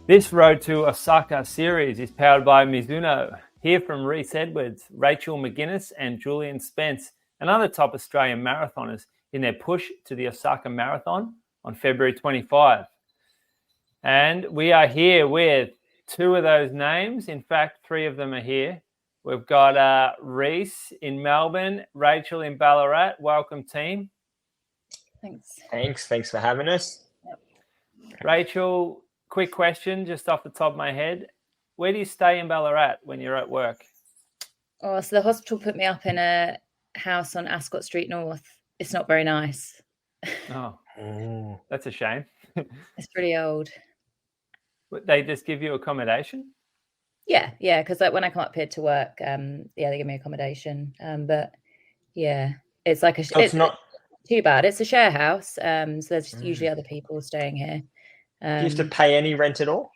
This Road to Osaka series is powered by Mizuno. Hear from Reece Edwards, Rachel McGuinness and Julian Spence, and other top Australian marathoners in their push to the Osaka Marathon on February 25. And we are here with two of those names. In fact, three of them are here. We've got Reece in Melbourne, Rachel in Ballarat. Welcome, team. Thanks for having us. Rachel, quick question just off the top of my head. Where do you stay in Ballarat when you're at work? Oh, so the hospital put me up in a house on Ascot Street North. It's not very nice. Oh, that's a shame. It's pretty old. But they just give you accommodation? Yeah, because like when I come up here to work, they give me accommodation. But yeah, it's like it's not too bad. It's a share house, so there's usually other people staying here. Do you have to pay any rent at all?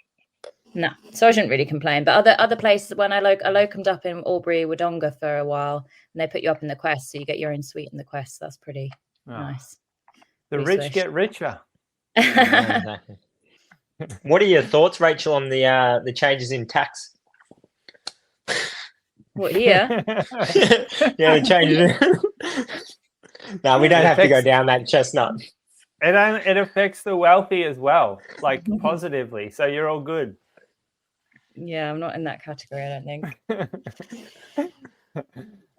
No, so I shouldn't really complain. But other places, when I locumed up in Albury, Wodonga for a while, and they put you up in the Quest, so you get your own suite in the Quest. That's pretty nice. The rich get richer. Yeah, exactly. What are your thoughts, Rachel, on the changes in tax? What, here? Yeah, the changes. No, we don't have to go down that chestnut. It affects the wealthy as well, like positively. So you're all good. Yeah, I'm not in that category, I don't think.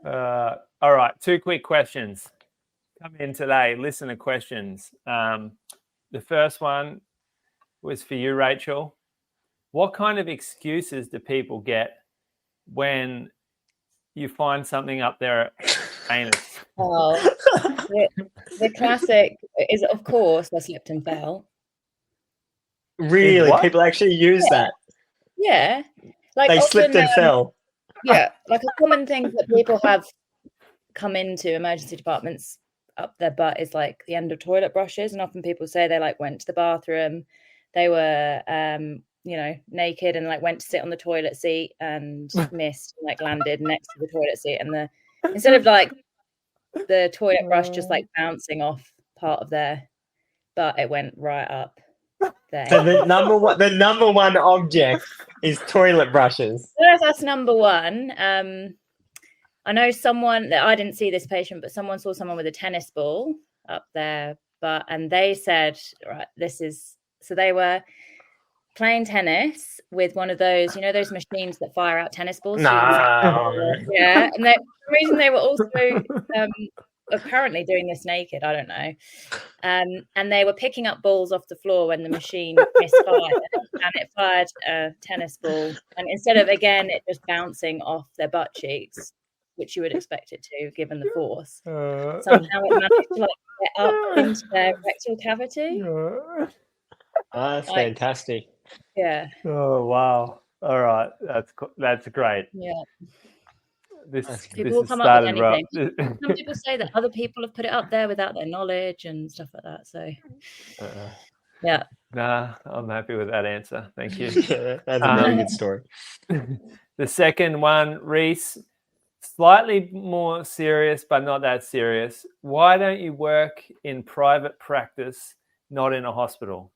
All right, two quick questions. Come in today, listener questions. The first one was for you, Rachel. What kind of excuses do people get when you find something up their anus? Oh, the classic is, of course, I slipped and fell. Really? People actually use that? Yeah. Like they slipped and fell. Yeah, like a common thing that people have come into emergency departments up their butt is like the end of toilet brushes, and often people say they like went to the bathroom, they were naked and like went to sit on the toilet seat and missed and like landed next to the toilet seat, and instead of like the toilet brush just like bouncing off part of their butt, it went right up there. So the number one object is toilet brushes. That's number one. I know someone that I didn't see this patient, but someone saw someone with a tennis ball up their butt, and they said, right, so they were playing tennis with one of those, those machines that fire out tennis balls. No. Yeah, and for some reason they were also apparently doing this naked. I don't know. And they were picking up balls off the floor when the machine misfired, and it fired a tennis ball. And instead of it just bouncing off their butt cheeks, which you would expect it to, given the force, somehow it managed to like get up into their rectal cavity. That's fantastic. Yeah. Oh wow! All right, that's great. Yeah. People will come up with anything. Some people say that other people have put it up there without their knowledge and stuff like that. So, yeah. Nah, I'm happy with that answer. Thank you. That's a very good story. The second one, Reece, slightly more serious, but not that serious. Why don't you work in private practice, not in a hospital?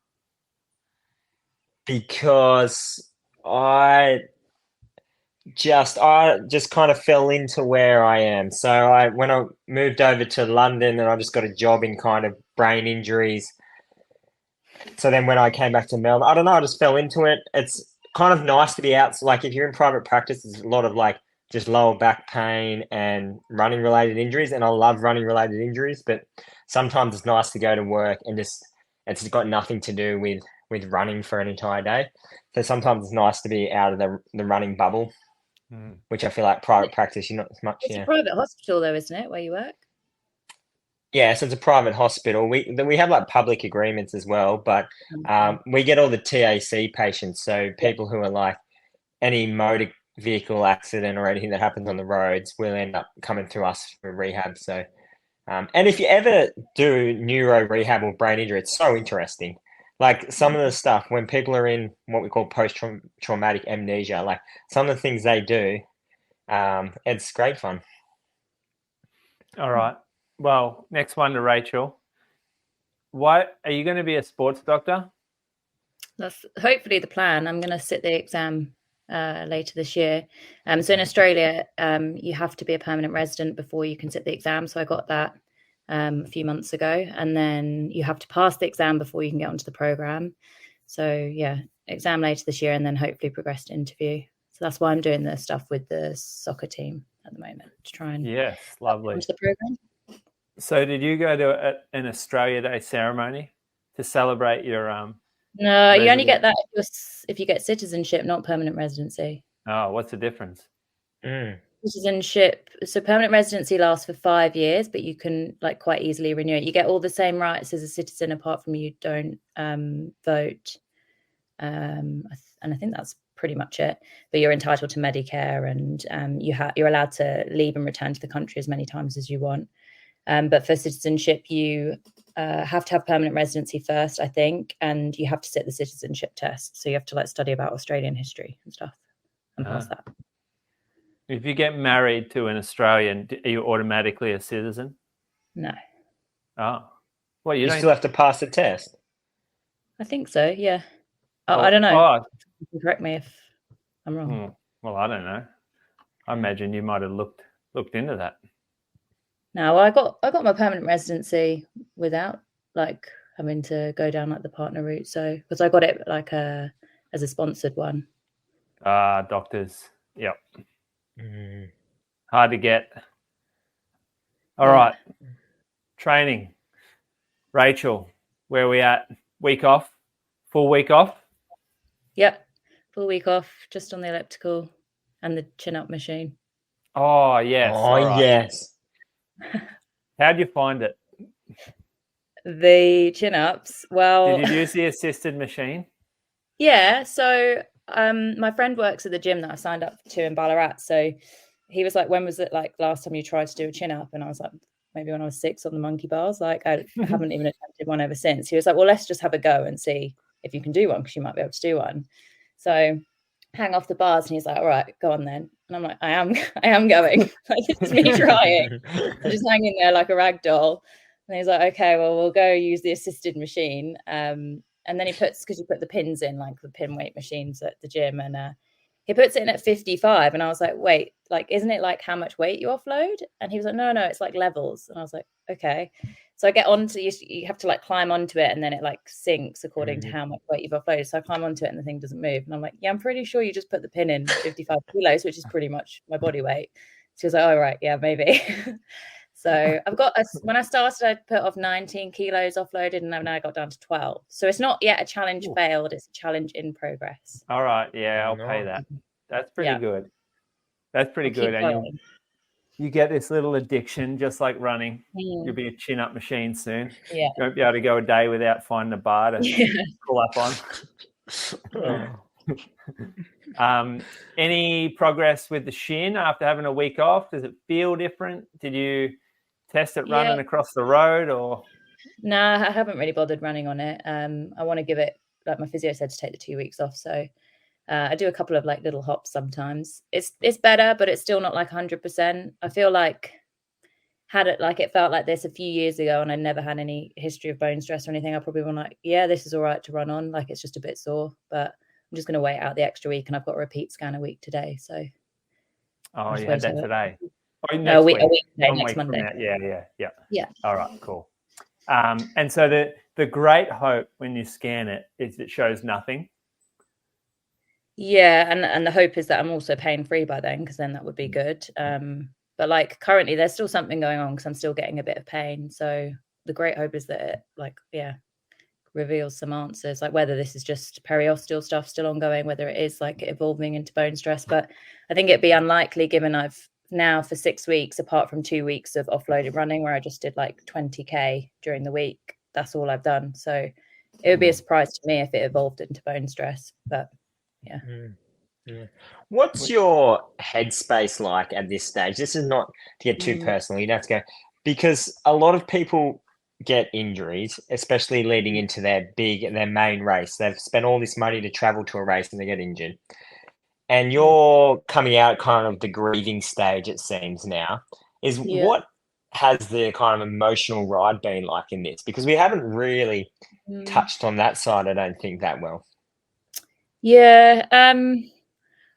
Because I just kind of fell into where I am. So when I moved over to London, and I just got a job in kind of brain injuries. So then when I came back to Melbourne, I don't know, I just fell into it. It's kind of nice to be out. So like if you're in private practice, there's a lot of like just lower back pain and running related injuries. And I love running related injuries, but sometimes it's nice to go to work and it's got nothing to do with running for an entire day. So sometimes it's nice to be out of the running bubble, which I feel like private practice, you're not as much. It's a private hospital though, isn't it, where you work? Yeah, so it's a private hospital. We have like public agreements as well, but we get all the TAC patients. So people who are like any motor vehicle accident or anything that happens on the roads will end up coming through us for rehab. So, and if you ever do neuro rehab or brain injury, it's so interesting. Like some of the stuff when people are in what we call post-traumatic amnesia, like some of the things they do, it's great fun. All right. Well, next one to Rachel. Why are you going to be a sports doctor? That's hopefully the plan. I'm going to sit the exam later this year. So in Australia, you have to be a permanent resident before you can sit the exam. So I got that a few months ago, and then you have to pass the exam before you can get onto the program. So yeah, exam later this year, and then hopefully progress to interview. So that's why I'm doing the stuff with the soccer team at the moment to try and Yes, lovely. onto the program. So did you go to an Australia Day ceremony to celebrate your No, you only resident- get that if you get citizenship, not permanent residency. Oh, what's the difference? Citizenship, so permanent residency lasts for 5 years, but you can like quite easily renew it. You get all the same rights as a citizen, apart from you don't vote, and I think that's pretty much it. But you're entitled to Medicare, and you're allowed to leave and return to the country as many times as you want. But for citizenship, you have to have permanent residency first, I think, and you have to sit the citizenship test. So you have to like study about Australian history and stuff and pass that. If you get married to an Australian, are you automatically a citizen? No. Oh, well, You still have to pass the test. I think so. Yeah. I don't know. You can correct me if I'm wrong. Well, I don't know. I imagine you might have looked into that. No, I got my permanent residency without like having to go down like the partner route. So because I got it like as a sponsored one. Doctors. Yep. Hard to get. All right. Training. Rachel, where are we at? Week off? Full week off? Yep. Full week off, just on the elliptical and the chin-up machine. Oh, yes. Oh, yes. How'd you find it? The chin-ups, well... Did you use the assisted machine? Yeah, so my friend works at the gym that I signed up to in Ballarat. So he was like, when was it like last time you tried to do a chin-up? And I was like, maybe when I was 6 on the monkey bars. Like I haven't even attempted one ever since. He was like, well, let's just have a go and see if you can do one, because you might be able to do one. So hang off the bars, and he's like, all right, go on then. And I'm like, I am going. Like, it's me trying. I'm just hanging there like a rag doll. And he's like, okay, well, we'll go use the assisted machine. And then because you put the pins in, like the pin weight machines at the gym, and he puts it in at 55. And I was like, wait, like, isn't it like how much weight you offload? And he was like, no, it's like levels. And I was like, okay. So I get onto, you have to like climb onto it, and then it like syncs according to how much weight you've offloaded. So I climb onto it and the thing doesn't move. And I'm like, yeah, I'm pretty sure you just put the pin in 55 kilos, which is pretty much my body weight. So he was like, oh, right, yeah, maybe. So I've got, when I started, I put off 19 kilos offloaded, and now I got down to 12. So it's not yet a challenge failed, it's a challenge in progress. All right, yeah, I'll pay that. That's pretty good. That's pretty good. And you get this little addiction, just like running. You'll be a chin-up machine soon. Yeah. You won't be able to go a day without finding a bar to pull up on. Any progress with the shin after having a week off? Does it feel different? Did you test it running across the road, or? No, I haven't really bothered running on it. I want to give it, like my physio said, to take the 2 weeks off. So I do a couple of like little hops sometimes. It's better, but it's still not like 100%. I feel like it felt like this a few years ago, and I never had any history of bone stress or anything. I probably was like, yeah, this is all right to run on. Like, it's just a bit sore, but I'm just going to wait out the extra week, and I've got a repeat scan a week today. So. Oh, you had that today. Oh, next week today, next Monday. Yeah. All right, cool. And so the great hope when you scan it is it shows nothing. Yeah, and the hope is that I'm also pain-free by then, because then that would be good. But like currently there's still something going on, because I'm still getting a bit of pain. So the great hope is that it reveals some answers, like whether this is just periosteal stuff still ongoing, whether it is like evolving into bone stress. But I think it'd be unlikely, given I've now for 6 weeks, apart from 2 weeks of offloaded running where I just did like 20k during the week. That's all I've done. So it would be a surprise to me if it evolved into bone stress. But yeah. What's your headspace like at this stage? This is not to get too personal. You don't have to go, because a lot of people get injuries, especially leading into their main race. They've spent all this money to travel to a race and they get injured. And you're coming out kind of the grieving stage, it seems now. What has the kind of emotional ride been like in this? Because we haven't really touched on that side, I don't think, that well. Yeah.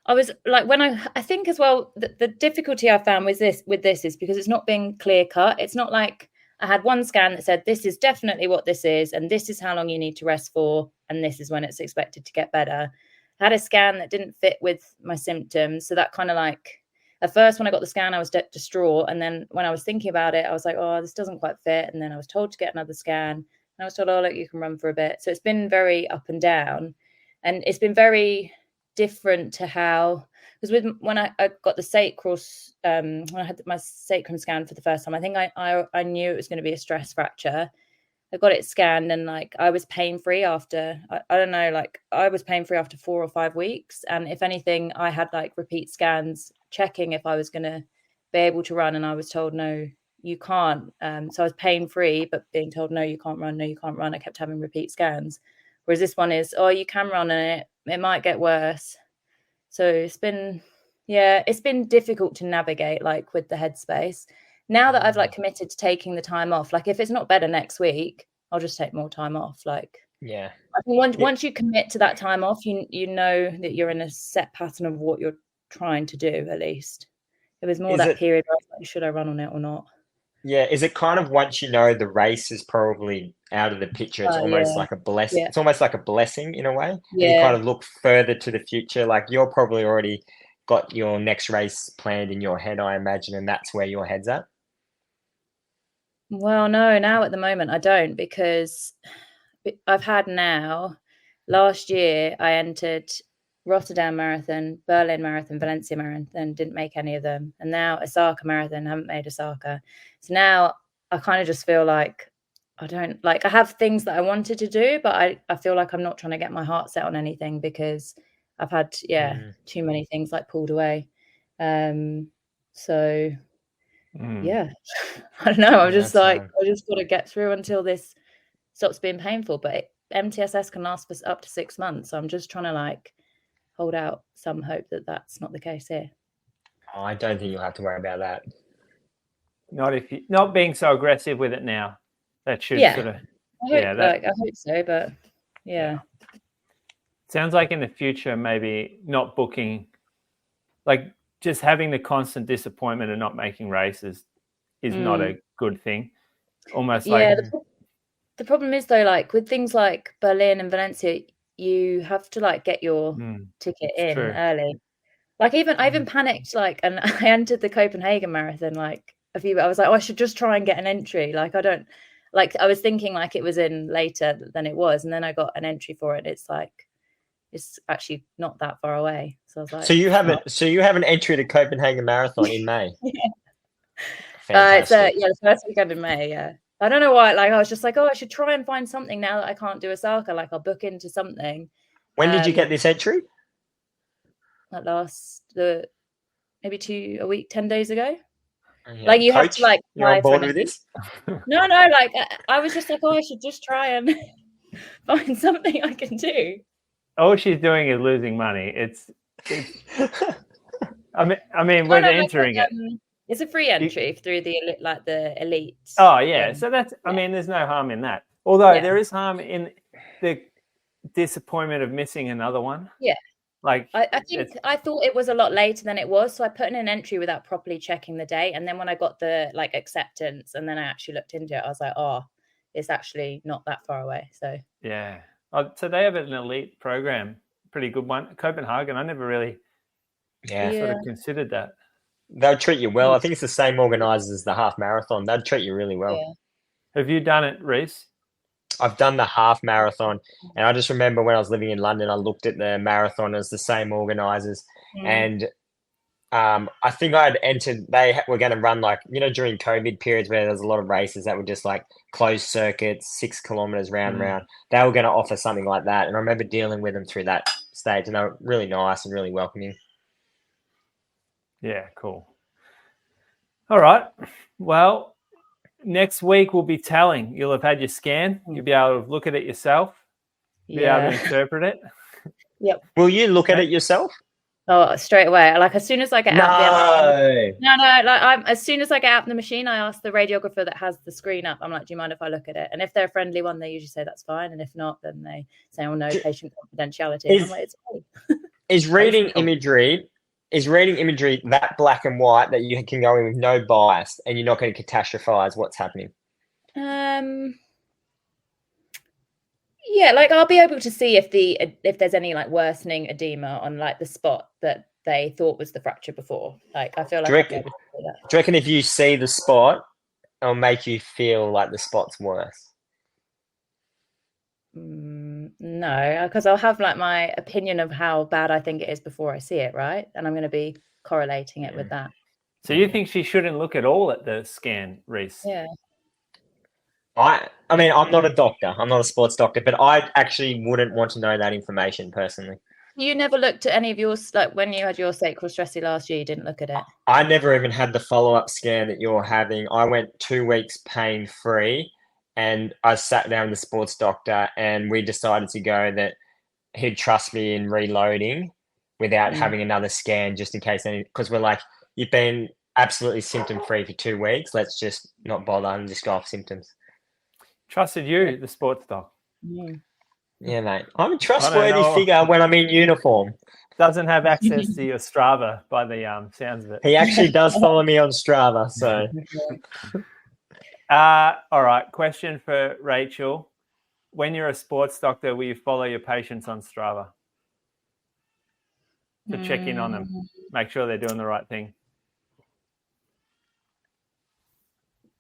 I was like, when I think as well, the difficulty I found with this is because it's not being clear cut. It's not like I had one scan that said, this is definitely what this is, and this is how long you need to rest for, and this is when it's expected to get better. I had a scan that didn't fit with my symptoms. So that kind of like, at first when I got the scan, I was distraught. And then when I was thinking about it, I was like, oh, this doesn't quite fit. And then I was told to get another scan. And I was told, oh, look, you can run for a bit. So it's been very up and down. And it's been very different to how, because when I got the sacral, when I had my sacrum scan for the first time, I think I knew it was going to be a stress fracture. I got it scanned, and like I was pain free after, I don't know, like I was pain free after 4 or 5 weeks. And if anything, I had like repeat scans checking if I was going to be able to run, and I was told, no, you can't. So I was pain free, but being told, no, you can't run, no, you can't run. I kept having repeat scans. Whereas this one is, oh, you can run, and it might get worse. So it's been difficult to navigate, like with the headspace. Now that I've like committed to taking the time off, like if it's not better next week, I'll just take more time off. Like, yeah, I think once you commit to that time off, you know that you're in a set pattern of what you're trying to do. At least it was more period where I was like, should I run on it or not? Yeah, is it kind of once you know the race is probably out of the picture, it's almost like a blessing. Yeah. It's almost like a blessing in a way. Yeah. And you kind of look further to the future. Like you're probably already got your next race planned in your head, I imagine, and that's where your head's at. Well, no, now at the moment I don't, because I've had last year I entered Rotterdam Marathon, Berlin Marathon, Valencia Marathon, didn't make any of them. And now Osaka Marathon, haven't made Osaka. So now I kind of just feel like I have things that I wanted to do, but I feel like I'm not trying to get my heart set on anything because I've had, too many things like pulled away. So yeah, I don't know. I'm just like, I just got to get through until this stops being painful. But MTSS can last for up to 6 months. So I'm just trying to like hold out some hope that that's not the case here. Oh, I don't think you'll have to worry about that. Not being so aggressive with it now. That should sort of. I hope so, but yeah. Sounds like in the future, maybe not booking, like just having the constant disappointment of not making races is not a good thing. Almost like. The problem is though, like with things like Berlin and Valencia, you have to like get your ticket in early. Like I even panicked, like, and I entered the Copenhagen Marathon like I was like, oh, I should just try and get an entry. Like I was thinking like it was in later than it was, and then I got an entry for it. It's like it's actually not that far away. So I was like, so you have an entry to Copenhagen Marathon in May. It's the first weekend in May. Yeah. I don't know why. Like I was just like, oh, I should try and find something now that I can't do Osaka. Like I'll book into something. When did you get this entry? That maybe a week, 10 days ago. Yeah. Like you Coach, have to like. You're on board with this? No. Like I was just like, oh, I should just try and find something I can do. All she's doing is losing money. It's I mean, we're entering it. It's a free entry through the elite. Oh yeah, so that's. I mean, there's no harm in that. Although there is harm in the disappointment of missing another one. Yeah. Like I think I thought it was a lot later than it was, so I put in an entry without properly checking the date, and then when I got the like acceptance, and then I actually looked into it, I was like, oh, it's actually not that far away. So yeah. So they have an elite program, pretty good one. Copenhagen, I never really sort of considered that. They'll treat you well. I think it's the same organisers as the half marathon. They'll treat you really well. Yeah. Have you done it, Reece? I've done the half marathon, and I just remember when I was living in London, I looked at the marathon as the same organisers, and I think I had entered. They were going to run like during COVID periods where there's a lot of races that were just like closed circuits, 6 kilometers round and round. They were going to offer something like that, and I remember dealing with them through that stage, and they were really nice and really welcoming. Yeah, cool. All right. Well, next week we'll be telling. You'll have had your scan. You'll be able to look at it yourself. Be able to interpret it. Yep. Will you look at it yourself? Oh, straight away. Like as soon as I get out No. as soon as I get out the machine, I ask the radiographer that has the screen up. I'm like, do you mind if I look at it? And if they're a friendly one, they usually say that's fine. And if not, then they say, oh no, patient confidentiality. And I'm like, it's fine. Is reading imagery that black and white that you can go in with no bias and you're not going to catastrophize what's happening? Yeah, like I'll be able to see if there's any like worsening edema on like the spot that they thought was the fracture before. Like I feel like I'll be able to see that. Do you reckon if you see the spot, it'll make you feel like the spot's worse? No, because I'll have like my opinion of how bad I think it is before I see it, right? And I'm going to be correlating it with that. So you think she shouldn't look at all at the scan, Reece? Yeah. I mean, I'm not a doctor. I'm not a sports doctor, but I actually wouldn't want to know that information personally. You never looked at any of yours, like when you had your sacral stressy last year, you didn't look at it? I never even had the follow-up scan that you're having. I went 2 weeks pain-free, and I sat down with the sports doctor, and we decided to go that he'd trust me in reloading without having another scan just in case because we're like, you've been absolutely symptom-free for 2 weeks. Let's just not bother and just go off symptoms. Trusted you, the sports doc. Yeah, mate. I'm a trustworthy figure when I'm in uniform. Doesn't have access to your Strava by the sounds of it. He actually does follow me on Strava, so. All right, question for Rachel. When you're a sports doctor, will you follow your patients on Strava to check in on them, make sure they're doing the right thing?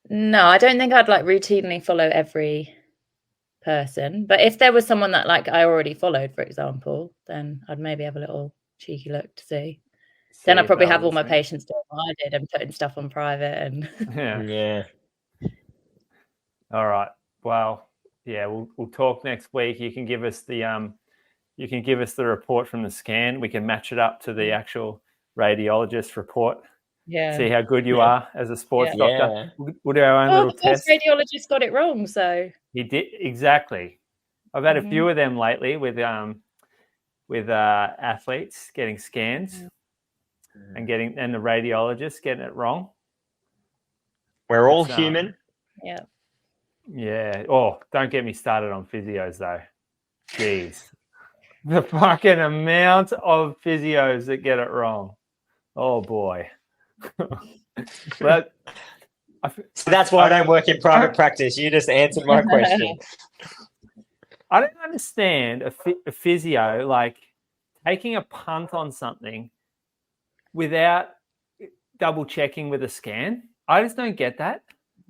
No, I don't think I'd like routinely follow every person. But if there was someone that like I already followed, for example, then I'd maybe have a little cheeky look to see. Then I'd probably have all my patients doing what I did and putting stuff on private and yeah. All right. Well, yeah, we'll talk next week. You can give us the report from the scan. We can match it up to the actual radiologist report. Yeah. See how good you are as a sports doctor. We'll do our own little test. The radiologist got it wrong, so he did exactly. I've had a few of them lately with athletes getting scans and the radiologist getting it wrong. We're all human. Yeah. Yeah. Oh, don't get me started on physios though. Jeez. The fucking amount of physios that get it wrong. Oh boy. Well, so that's why I don't work in private practice. You just answered my question. I don't understand a physio like taking a punt on something without double checking with a scan. I just don't get that.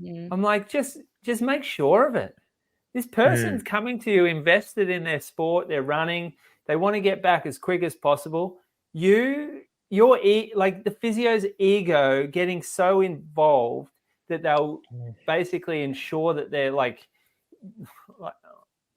I'm like, just make sure of it. This person's coming to you invested in their sport. They're running. They want to get back as quick as possible. Like the physio's ego getting so involved that they'll basically ensure that they're like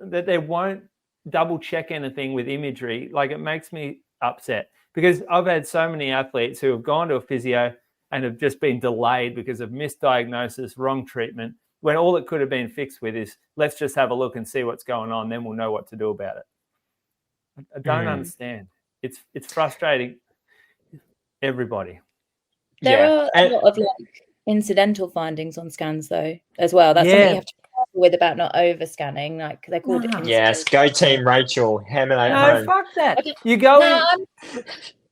that they won't double check anything with imagery. Like it makes me upset because I've had so many athletes who have gone to a physio and have just been delayed because of misdiagnosis, wrong treatment, when all it could have been fixed with is let's just have a look and see what's going on, then we'll know what to do about it. I don't understand. It's frustrating. Everybody. There are a lot of like incidental findings on scans though as well. That's something you have to be careful with about not over scanning. Like they called it. Yes, go team Rachel. Hammer that home. Fuck that. Okay. You go in.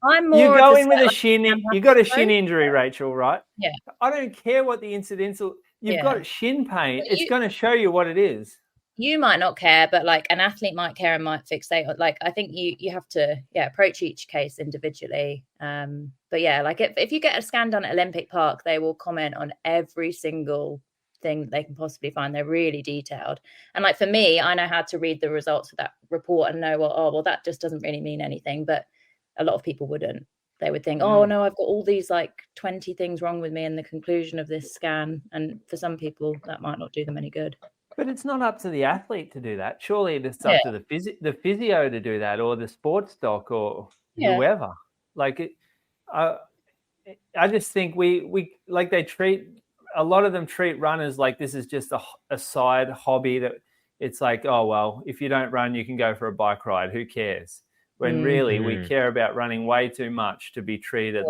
I'm more. You go in with a shin. You got a shin injury, Rachel, right? Yeah. I don't care what the incidental. You've got shin pain. It's going to show you what it is. You might not care, but like an athlete might care and might fixate. Like I think you have to approach each case individually. But yeah, like if you get a scan done at Olympic Park, they will comment on every single thing that they can possibly find. They're really detailed. And like for me, I know how to read the results of that report and know well that just doesn't really mean anything. But a lot of people wouldn't. They would think, oh no, I've got all these like 20 things wrong with me in the conclusion of this scan. And for some people, that might not do them any good. But it's not up to the athlete to do that. Surely it's up to the physio to do that, or the sports doc, or whoever. Like I just think we like they treat a lot of them treat runners like this is just a side hobby that it's like, oh well, if you don't run, you can go for a bike ride. Who cares? when really we care about running way too much to be treated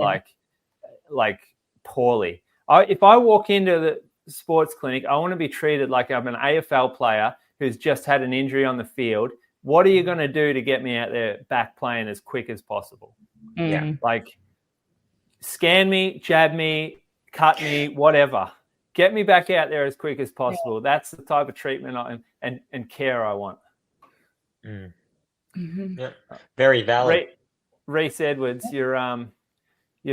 like poorly. If I walk into the sports clinic, I want to be treated like I'm an AFL player who's just had an injury on the field. What are you going to do to get me out there back playing as quick as possible? Yeah. Like, scan me, jab me, cut me, whatever. Get me back out there as quick as possible. Yeah. That's the type of treatment and care I want. Yeah, very valid. Reece Edwards, you're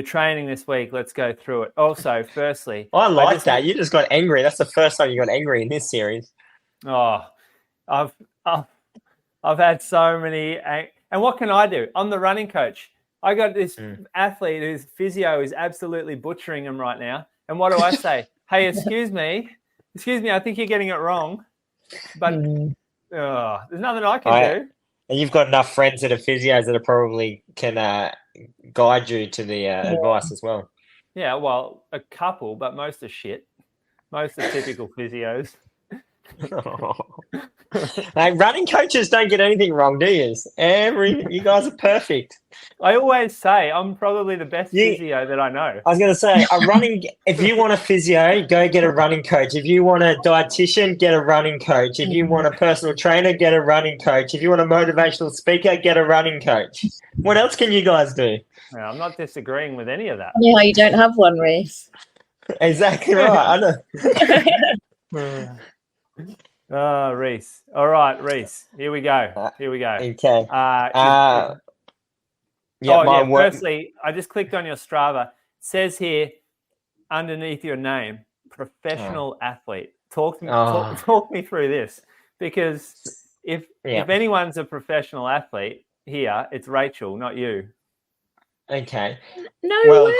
training this week. Let's go through it. Also, firstly, I like that. You just got angry. That's the first time you got angry in this series. Oh, I've had so many. And what can I do? I'm the running coach. I got this athlete whose physio is absolutely butchering him right now. And what do I say? Hey, excuse me, I think you're getting it wrong. But there's nothing I can do. And you've got enough friends that are physios that are probably can guide you to the advice as well. Yeah, well, a couple, but most are shit. Most are typical physios. Like, running coaches don't get anything wrong, do you? You guys are perfect. I always say I'm probably the best physio that I know. I was going to say, if you want a physio, go get a running coach. If you want a dietitian, get a running coach. If you want a personal trainer, get a running coach. If you want a motivational speaker, get a running coach. What else can you guys do? Yeah, I'm not disagreeing with any of that. Yeah, you don't have one, Reece. Exactly right. I know. Reece. All right, Reece. Here we go. Okay. Firstly, I just clicked on your Strava. It says here underneath your name, professional athlete. Talk me through this, because if anyone's a professional athlete here, it's Rachel, not you. Okay. No way.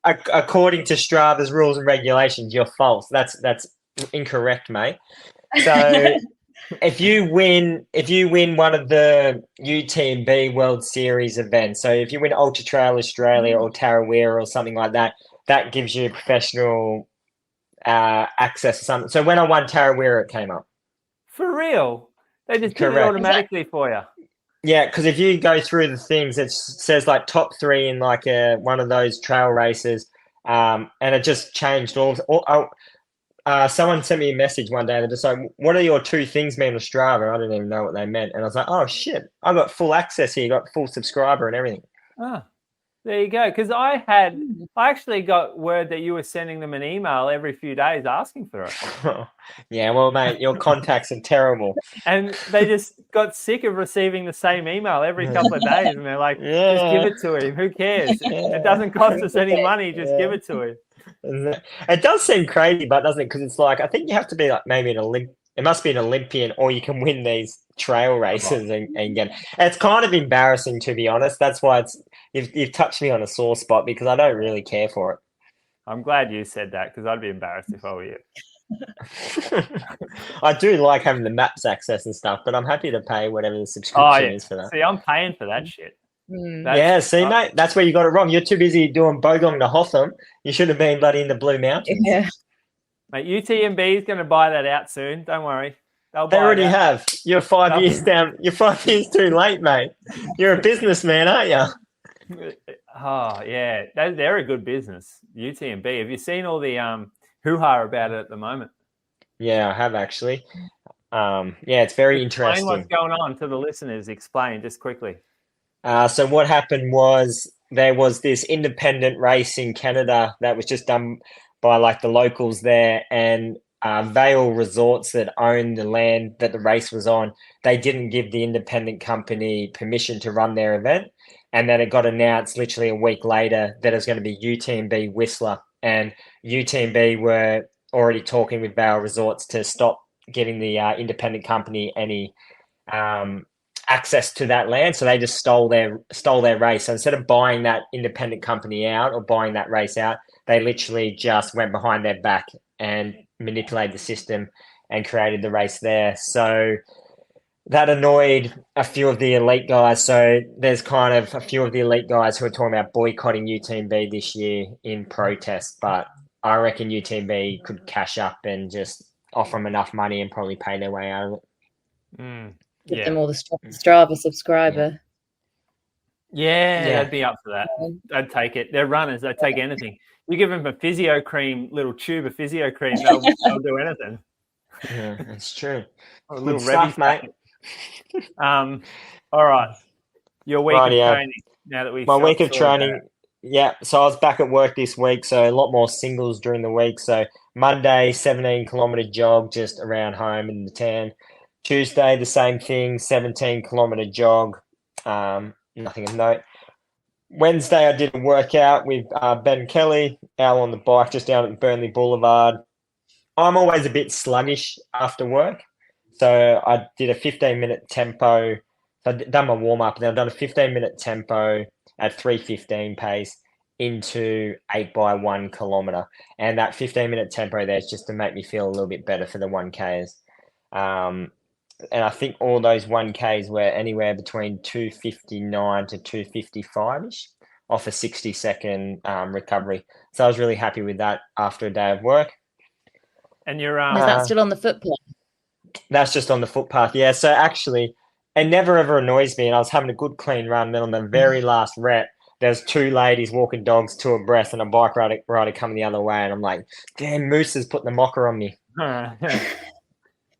According to Strava's rules and regulations, you're false. That's incorrect, mate. So if you win one of the UTMB World Series events, so if you win Ultra Trail Australia or Tarawera or something like that, that gives you professional access to something. So when I won Tarawera, it came up. For real? They just did it automatically for you. Yeah, because if you go through the things, it says like top 3 in like one of those trail races, and it just changed someone sent me a message one day. They're just like, "What are your 2 things mean on Strava?" I didn't even know what they meant, and I was like, "Oh shit, I got full access here. Got full subscriber and everything." Ah, there you go. Because I actually got word that you were sending them an email every few days asking for it. Yeah, well, mate, your contacts are terrible. And they just got sick of receiving the same email every couple of days, and they're like, "Just give it to him. Who cares? It doesn't cost us any money. Just give it to him." It does seem crazy, but doesn't it? Because it's like, I think you have to be like maybe it must be an Olympian, or you can win these trail races and get. It's kind of embarrassing, to be honest. That's why you've touched me on a sore spot, because I don't really care for it. I'm glad you said that, because I'd be embarrassed if I were you. I do like having the maps access and stuff, but I'm happy to pay whatever the subscription is for that. See, I'm paying for that shit. Mate, that's where you got it wrong. You're too busy doing Bogong to Hotham. You should have been bloody in the Blue Mountains. Yeah. Mate, UTMB is going to buy that out soon. Don't worry. They already have. You're 5 years down. You're 5 years too late, mate. You're a businessman, aren't you? Oh, yeah. They're a good business, UTMB. Have you seen all the hoo-ha about it at the moment? Yeah, I have actually. It's very interesting. Explain what's going on to the listeners. Explain just quickly. So what happened was there was this independent race in Canada that was just done by like the locals there, and Vail Resorts that owned the land that the race was on, they didn't give the independent company permission to run their event. And then it got announced literally a week later that it was going to be UTMB Whistler, and UTMB were already talking with Vail Resorts to stop giving the independent company any access to that land. So they just stole their race. So instead of buying that independent company out or buying that race out, they literally just went behind their back and manipulated the system and created the race there. So that annoyed a few of the elite guys. So there's kind of a few of the elite guys who are talking about boycotting UTMB this year in protest. But I reckon UTMB could cash up and just offer them enough money and probably pay their way out of it. Give them all the Strava subscriber Yeah, they'd be up for that. They'd take it. They're runners. They'd take anything. You give them a physio cream, little tube of physio cream, they'll do anything. Yeah, that's true. A little Good stuff, Rebby's mate. All right. Your week of training. Now that my week of training. Yeah, so I was back at work this week, so a lot more singles during the week. So Monday, 17-kilometre jog just around home in the town. Tuesday, the same thing, 17-kilometre jog. Nothing of note. Wednesday, I did a workout with Ben Kelly out on the bike just down at Burnley Boulevard. I'm always a bit sluggish after work, so I did a 15-minute tempo. So I've done my warm-up, and then I've done a 15-minute tempo at 3:15 pace into 8x1 kilometre. And that 15-minute tempo there is just to make me feel a little bit better for the 1Ks. And I think all those 1Ks were anywhere between 2:59 to 2:55-ish off a 60-second recovery. So I was really happy with that after a day of work. And you're is that still on the footpath? That's just on the footpath, yeah. So actually, it never ever annoys me, and I was having a good clean run. Then on the very last rep, there's two ladies walking dogs two abreast and a bike rider coming the other way, and I'm like, damn, Moose has put the mocker on me.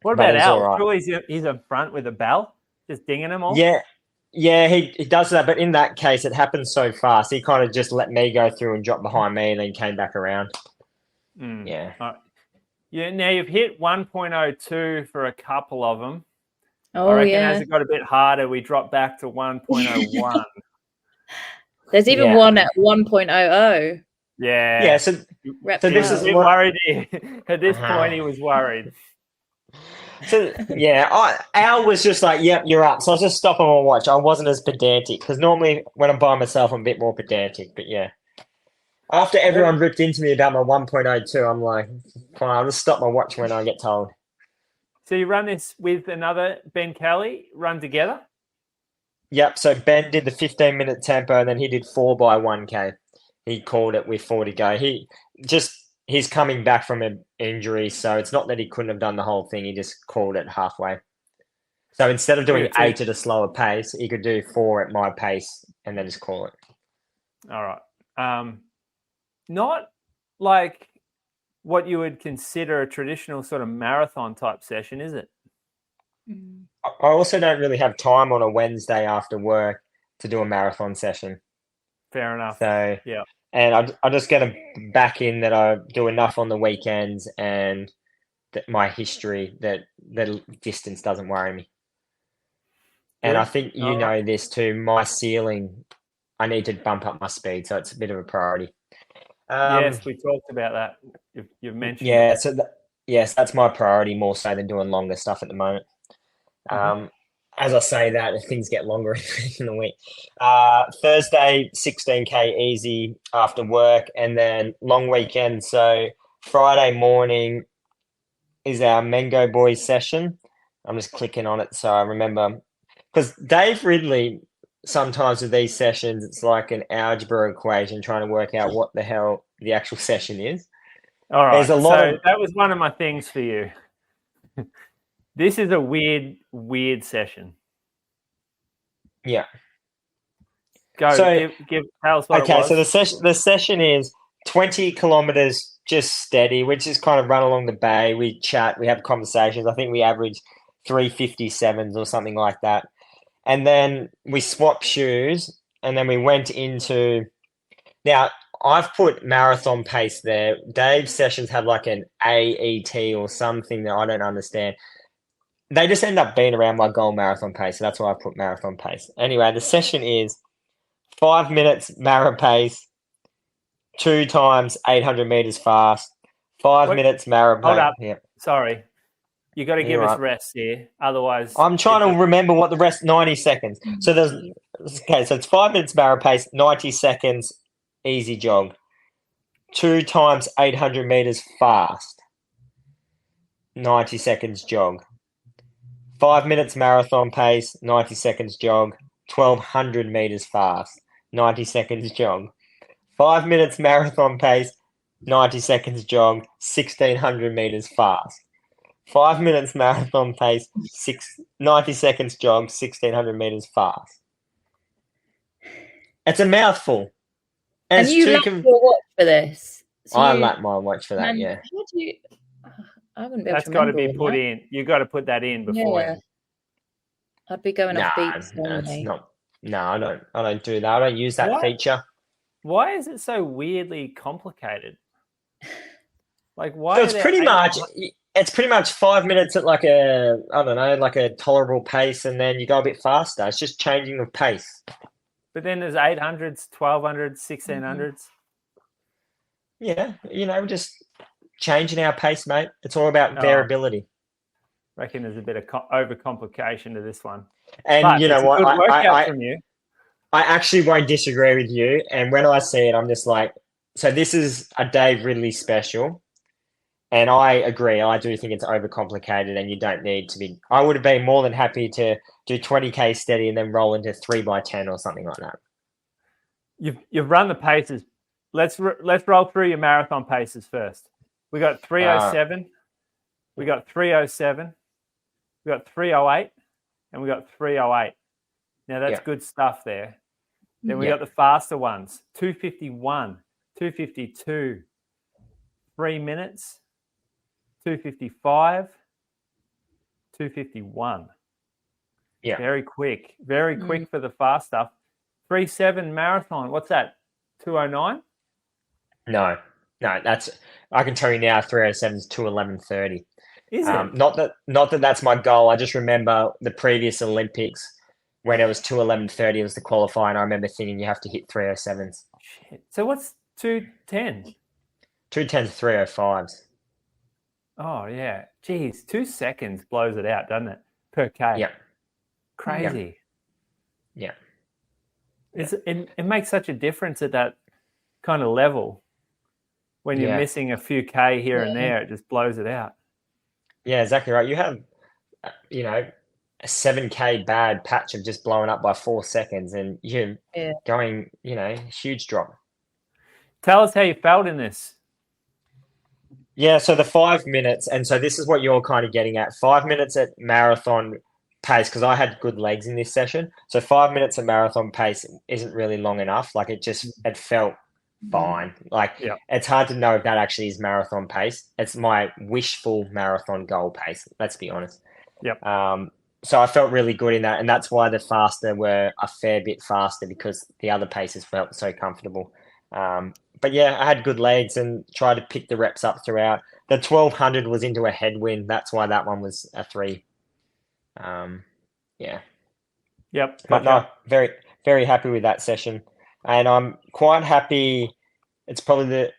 What about Al? Right. Sure, he's up front with a bell, just dinging them all? Yeah, he does that, but in that case, it happens so fast. He kind of just let me go through and drop behind me and then came back around. Yeah. Right. Yeah, now you've hit 1.02 for a couple of them. Oh, I reckon as it got a bit harder, we dropped back to 1.01. There's even one at 1.00. Yeah. Yeah, so this is worried. At this point, he was worried. So, yeah, Al was just like, yep, you're up. So I was just stopping my watch. I wasn't as pedantic because normally when I'm by myself, I'm a bit more pedantic. But, yeah. After everyone ripped into me about my 1.02, I'm like, fine, I'll just stop my watch when I get told. So you run this with another Ben Kelly, run together? Yep, so Ben did the 15-minute tempo and then he did 4x1K. He called it with 4 to go. He's coming back from an injury, so it's not that he couldn't have done the whole thing. He just called it halfway. So instead of doing 8 at a slower pace, he could do 4 at my pace and then just call it. All right. Not like what you would consider a traditional sort of marathon type session, is it? I also don't really have time on a Wednesday after work to do a marathon session. Fair enough. So, yeah. And I'm just going to back in that I do enough on the weekends and that my history that the distance doesn't worry me. And I think you know this too. My ceiling, I need to bump up my speed, so it's a bit of a priority. Yes, we talked about that. You've mentioned. Yeah, so yes, that's my priority more so than doing longer stuff at the moment. As I say that, things get longer in the week. Thursday, 16K easy after work, and then long weekend. So Friday morning is our Mango Boys session. I'm just clicking on it so I remember. Because Dave Ridley, sometimes with these sessions, it's like an algebra equation trying to work out what the hell the actual session is. All right, that was one of my things for you. This is a weird session. Yeah. Go. So, tell us what it was. So the session is 20 kilometers just steady. We just kind of run along the bay. We chat. We have conversations. I think we average 3:57s or something like that. And then we swap shoes. And then we went into. Now I've put marathon pace there. Dave's sessions have like an AET or something that I don't understand. They just end up being around my goal marathon pace, so that's why I put marathon pace. Anyway, the session is 5 minutes mara pace, 2 times 800 meters fast, 5 minutes mara pace. Hold up. Yeah. Sorry. You got to give us rest here. Otherwise... I'm trying to remember what the rest... 90 seconds. So so it's 5 minutes mara pace, 90 seconds easy jog, 2 times 800 meters fast, 90 seconds jog. 5 minutes marathon pace, 90 seconds jog, 1,200 meters fast, 90 seconds jog. 5 minutes marathon pace, 90 seconds jog, 1,600 meters fast. 5 minutes marathon pace, 90 seconds jog, 1,600 meters fast. It's a mouthful. And you lap your watch for this. So I lap my watch for that, yeah. How do you... I wouldn't be able That's to got to remember be put in. You've got to put that in beforehand. Yeah. I'd be going off beats. It's not. No, I don't do that. I don't use that feature. Why is it so weirdly complicated? Like, why? So it's pretty much 5 minutes at like a tolerable pace, and then you go a bit faster. It's just changing of pace. But then there's 800s, 1200s, 1600s. Yeah, just changing our pace, mate. It's all about variability. I reckon there's a bit of overcomplication to this one. And but you know what? I actually won't disagree with you. And when I see it, I'm just like, so this is a Dave Ridley special. And I agree. I do think it's overcomplicated and you don't need to be. I would have been more than happy to do 20K steady and then roll into 3x10 or something like that. You've run the paces. Let's roll through your marathon paces first. We got 307. We got 307. We got 308. And we got 308. Now, that's good stuff there. Then we got the faster ones. 251, 252, 3 minutes, 255, 251. Yeah. Very quick for the fast stuff. 3.7 marathon. What's that? 209? No, that's, I can tell you now, 307 is 211.30. Is it? Not that that's my goal. I just remember the previous Olympics when it was 211.30, it was the qualifier, and I remember thinking you have to hit 307s. Shit. So what's 210? 210 to 305s. Oh, yeah. Geez, 2 seconds blows it out, doesn't it? Per K. Yeah. Crazy. Yeah. It makes such a difference at that kind of level. When you're missing a few K here and there, it just blows it out. Yeah, exactly right. You have, a 7K bad patch of just blowing up by 4 seconds and you're going, huge drop. Tell us how you felt in this. Yeah, so the 5 minutes, and so this is what you're kind of getting at. 5 minutes at marathon pace, because I had good legs in this session. So 5 minutes at marathon pace isn't really long enough. Like it felt fine. Like it's hard to know if that actually is marathon pace. It's my wishful marathon goal pace. Let's be honest. Yep. So I felt really good in that, and that's why the faster were a fair bit faster because the other paces felt so comfortable. But yeah, I had good legs and tried to pick the reps up throughout. The 1200 was into a headwind. That's why that one was a 3. Yeah. Yep. But no, very, very happy with that session. And I'm quite happy. It's probably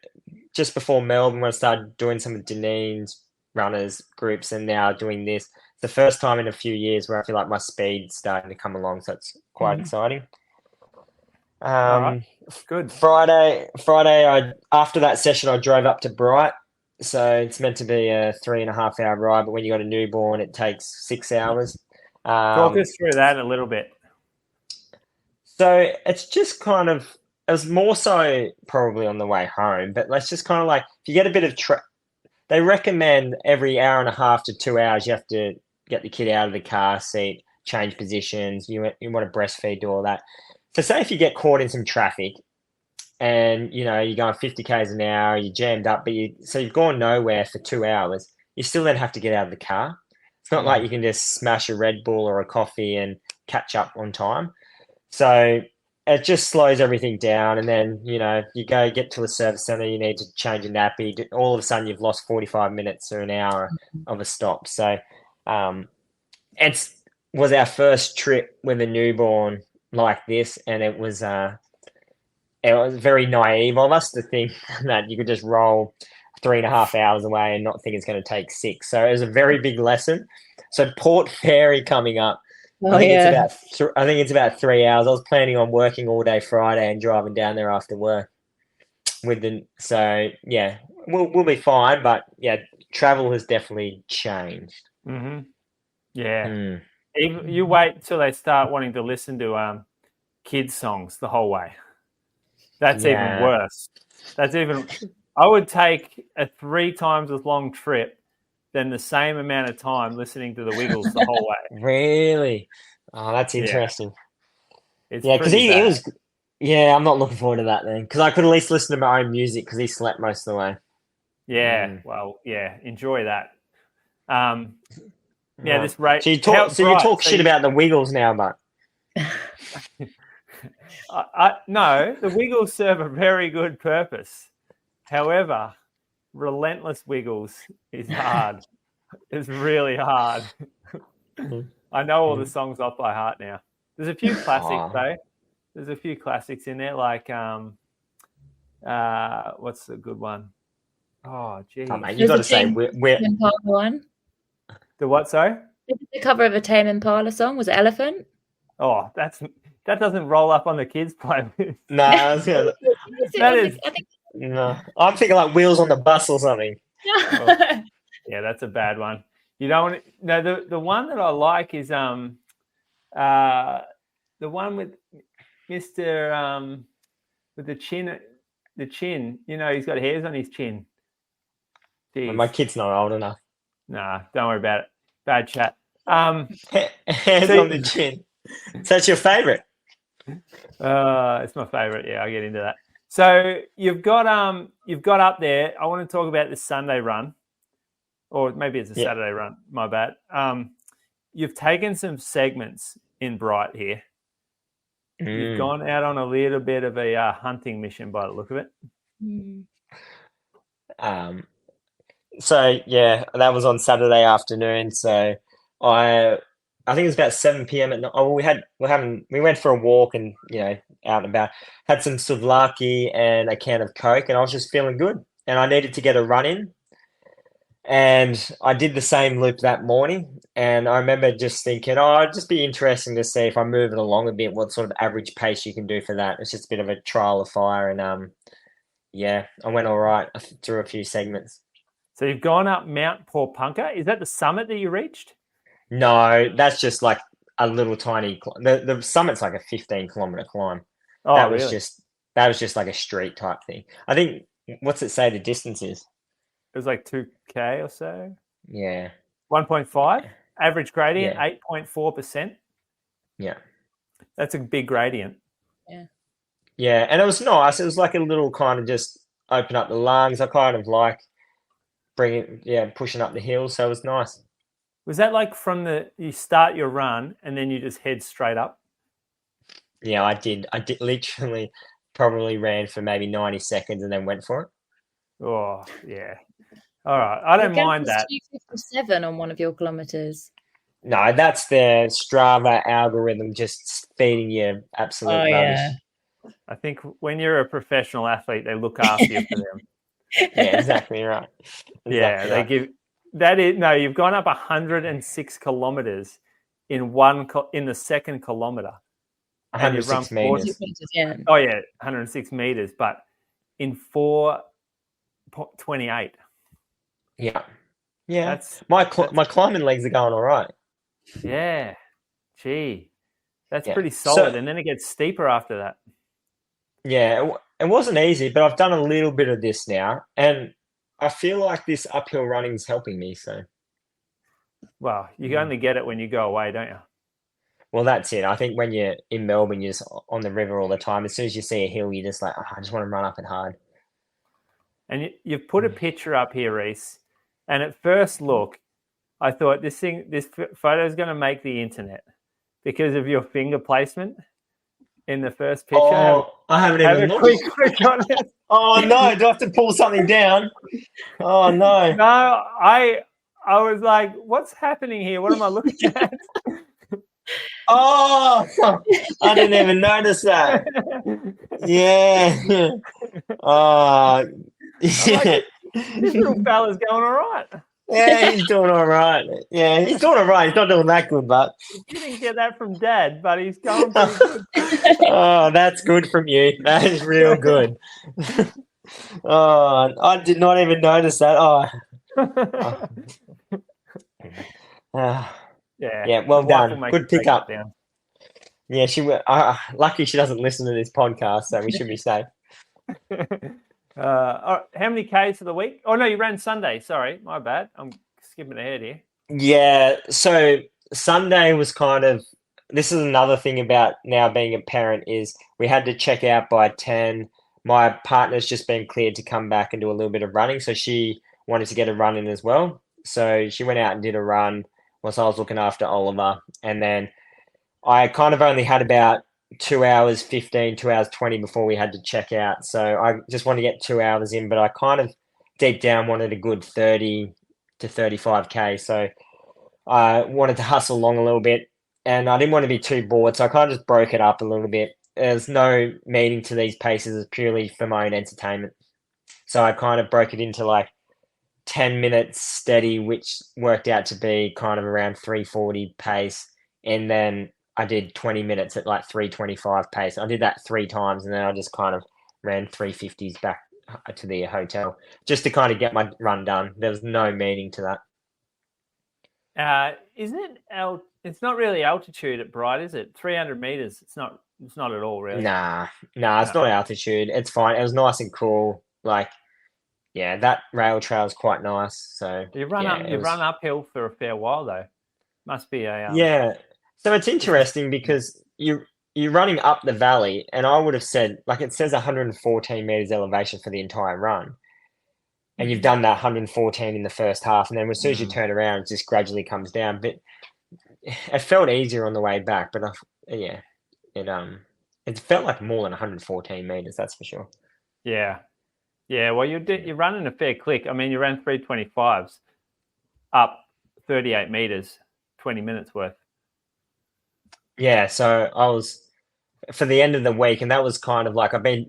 just before Melbourne when I started doing some of Janine's runners groups and now doing this. It's the first time in a few years where I feel like my speed's starting to come along. So it's quite exciting. All right. Good. Friday, after that session, I drove up to Bright. So it's meant to be a 3.5 hour ride, but when you got a newborn, it takes 6 hours. Talk us through that a little bit. So it's just kind of, it was more so probably on the way home, but let's just kind of like, if you get a bit of, they recommend every 1.5 to 2 hours, you have to get the kid out of the car seat, change positions, you want to breastfeed, do all that. So say if you get caught in some traffic and, you're going 50 Ks an hour, you're jammed up, but you've gone nowhere for 2 hours, you still then have to get out of the car. It's not like you can just smash a Red Bull or a coffee and catch up on time. So it just slows everything down. And then, you go get to a service center, you need to change a nappy. All of a sudden, you've lost 45 minutes or an hour of a stop. So it was our first trip with a newborn like this. And it was very naive of us to think that you could just roll 3.5 hours away and not think it's going to take 6. So it was a very big lesson. So Port Fairy coming up. I think it's about 3 hours. I was planning on working all day Friday and driving down there after work. So yeah, we'll be fine. But yeah, travel has definitely changed. Mm-hmm. Yeah, Even, you wait till they start wanting to listen to kids songs the whole way. That's even worse. I would take a 3 times as long trip than the same amount of time listening to the Wiggles the whole way. Really? Oh, that's interesting. Because Yeah, I'm not looking forward to that then, because I could at least listen to my own music because he slept most of the way. Yeah, well, yeah, enjoy that. Yeah, Right. this rate. So you talk shit about the Wiggles now, but no, the Wiggles serve a very good purpose. However, Relentless Wiggles is hard. It's really hard. I know all the songs off by heart now. There's a few classics though. There's a few classics in there, like what's the good one? Oh, geez. Oh, mate, you got to say we're one. The what? Sorry. The cover of a Tame Impala song was it Elephant? Oh, that doesn't roll up on the kids' playlist. No, I was gonna, no. I'm thinking like Wheels on the Bus or something. Oh, yeah, that's a bad one. You don't want to, no. The one that I like is the one with Mr. With the chin. The chin. You know, he's got hairs on his chin. Jeez. My kid's not old enough. Nah, don't worry about it. Bad chat. Hairs on the chin. So that's your favourite? It's my favourite. Yeah, I'll get into that. So you've got up there. I want to talk about this Sunday run, or maybe it's a Saturday run. My bad. You've taken some segments in Bright here. You've gone out on a little bit of a hunting mission by the look of it. So yeah, that was on Saturday afternoon. So I think it was about 7 p.m. at night. Oh, we went for a walk and out and about. Had some souvlaki and a can of Coke, and I was just feeling good. And I needed to get a run in, and I did the same loop that morning. And I remember just thinking, it'd just be interesting to see if I move it along a bit, what sort of average pace you can do for that. It's just a bit of a trial of fire, and I went all right through a few segments. So you've gone up Mount Porpunka. Is that the summit that you reached? No, that's just like a little tiny. The summit's like a 15-kilometer climb. Oh, that really? was just like a street type thing. I think. What's it say the distance is? It was like 2K or so. Yeah. 1.5 average gradient, 8.4%. Yeah. That's a big gradient. Yeah. Yeah, and it was nice. It was like a little kind of just open up the lungs. I kind of like pushing up the hill. So it was nice. Was that like you start your run and then you just head straight up? Yeah, I did literally probably ran for maybe 90 seconds and then went for it. Oh, yeah. All right. I don't mind that. 2:57 on one of your kilometers. No, that's the Strava algorithm just feeding you absolute rubbish. Yeah. I think when you're a professional athlete, they look after you for them. Yeah, exactly right. They give that is no. You've gone up 106 kilometers in the second kilometer. 106 meters. Yeah. Oh yeah, 106 meters, but in 4:28. Yeah. That's my climbing legs are going all right. Yeah. Gee, that's pretty solid. And then it gets steeper after that. Yeah, it wasn't easy, but I've done a little bit of this now, and I feel like this uphill running is helping me. So, well, you only get it when you go away, don't you? Well, that's it. I think when you're in Melbourne, you're just on the river all the time. As soon as you see a hill, you're just like, I just want to run up it hard. And you've put a picture up here, Reece, and at first look, I thought this photo is going to make the internet because of your finger placement in the first picture. Oh, I haven't even looked. Quick on it. Oh no! Do I have to pull something down? Oh no! No, I was like, what's happening here? What am I looking at? Oh, I didn't even notice that. Yeah. Oh, yeah. This little fella's going all right. Yeah, he's doing all right. Yeah, he's doing all right. He's not doing that good, but you didn't get that from Dad, but he's going pretty good. Oh, that's good from you. That is real good. Oh, I did not even notice that. Yeah, well done. Good pickup. Yeah, lucky she doesn't listen to this podcast, so we should be safe. How many Ks for the week? Oh no, you ran Sunday. Sorry, my bad. I'm skipping ahead here. Yeah, so Sunday was kind of this is another thing about now being a parent is we had to check out by 10. My partner's just been cleared to come back and do a little bit of running, so she wanted to get a run in as well. So she went out and did a run whilst I was looking after Oliver. And then I kind of only had about 2 hours 15, 2 hours 20 before we had to check out. So I just wanted to get 2 hours in, but I kind of deep down wanted a good 30 to 35K. So I wanted to hustle along a little bit and I didn't want to be too bored. So I kind of just broke it up a little bit. There's no meaning to these paces, it's purely for my own entertainment. So I kind of broke it into like 10 minutes steady, which worked out to be kind of around 340 pace. And then I did 20 minutes at like 325 pace. I did that 3 times and then I just kind of ran 350s back to the hotel just to kind of get my run done. There was no meaning to that. Isn't it? It's not really altitude at Bright, is it? 300 meters. It's not at all, really. Nah, it's not altitude. It's fine. It was nice and cool. Like, yeah, that rail trail is quite nice. So you run uphill for a fair while though. Must be a yeah. So it's interesting because you're running up the valley, and I would have said, like, it says 114 meters elevation for the entire run, and you've done that 114 in the first half, and then as soon as you turn around, it just gradually comes down. But it felt easier on the way back. But it felt like more than 114 meters. That's for sure. Yeah. Well, you're running a fair click. I mean, you ran 325s up 38 meters, 20 minutes worth. Yeah, so I was for the end of the week, and that was kind of like I've been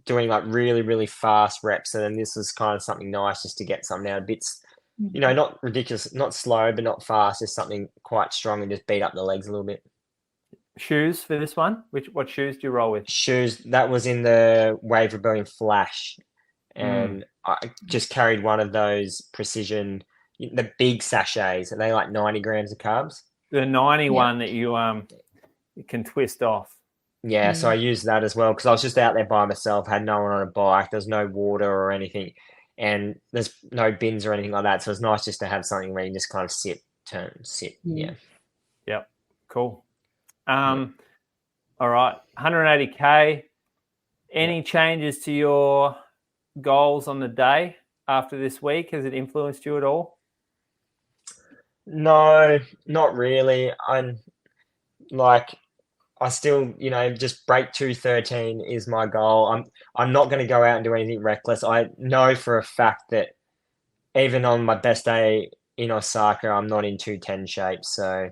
doing like really, really fast reps, and then this was kind of something nice just to get something out, a bit, not ridiculous, not slow, but not fast, just something quite strong and just beat up the legs a little bit. Shoes for this one? What shoes do you roll with? Shoes, that was in the Wave Rebellion Flash, and I just carried one of those precision, the big sachets, and they like 90 grams of carbs. The 90 one that you can twist off. Yeah, so I used that as well because I was just out there by myself, had no one on a bike, there's no water or anything, and there's no bins or anything like that. So it's nice just to have something where you just kind of sit. Yeah. Yep. Cool. All right, 180K. Any changes to your goals on the day after this week? Has it influenced you at all? No, not really. I still, just break 213 is my goal. I'm not going to go out and do anything reckless. I know for a fact that even on my best day in Osaka, I'm not in 210 shape. So,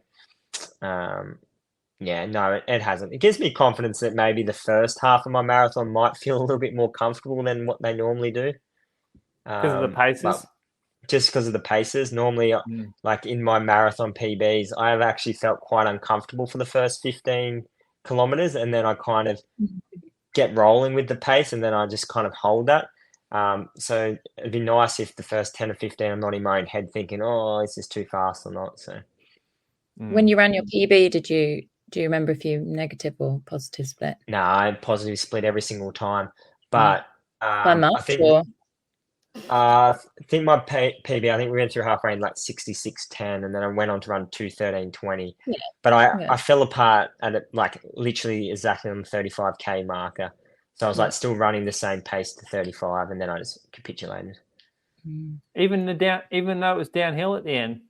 yeah, no, it hasn't. It gives me confidence that maybe the first half of my marathon might feel a little bit more comfortable than what they normally do. Because of the paces? Just because of the paces. Normally, like in my marathon PBs, I have actually felt quite uncomfortable for the first 15 kilometers, and then I kind of get rolling with the pace, and then I just kind of hold that. So it'd be nice if the first 10 or 15, I'm not in my own head thinking, oh, is this too fast or not? So when you ran your PB, do you remember if you negative or positive split? No, I positive split every single time, but by much, I think my PB, I think we went through halfway in like 66:10, and then I went on to run 2:13:20. Yeah. But I fell apart at like literally exactly on the 35K marker. So I was like still running the same pace to 35, and then I just capitulated. Even though it was downhill at the end.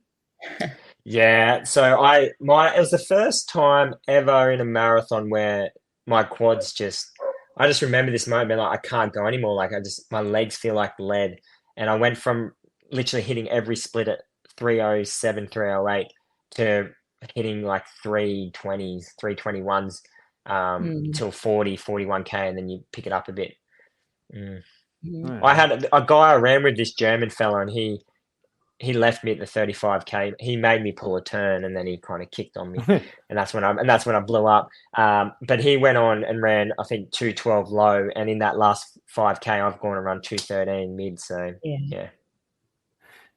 Yeah, so it was the first time ever in a marathon where my quads I just remember this moment like I can't go anymore. Like my legs feel like lead. And I went from literally hitting every split at 307, 308 to hitting like 320s, 321s till 40, 41K, and then you pick it up a bit. I had a guy I ran with, this German fella, and he left me at the 35K. He made me pull a turn, and then he kind of kicked on me, and that's when I blew up. But he went on and ran, I think 212 low, and in that last 5K, I've gone and run 213 mid. So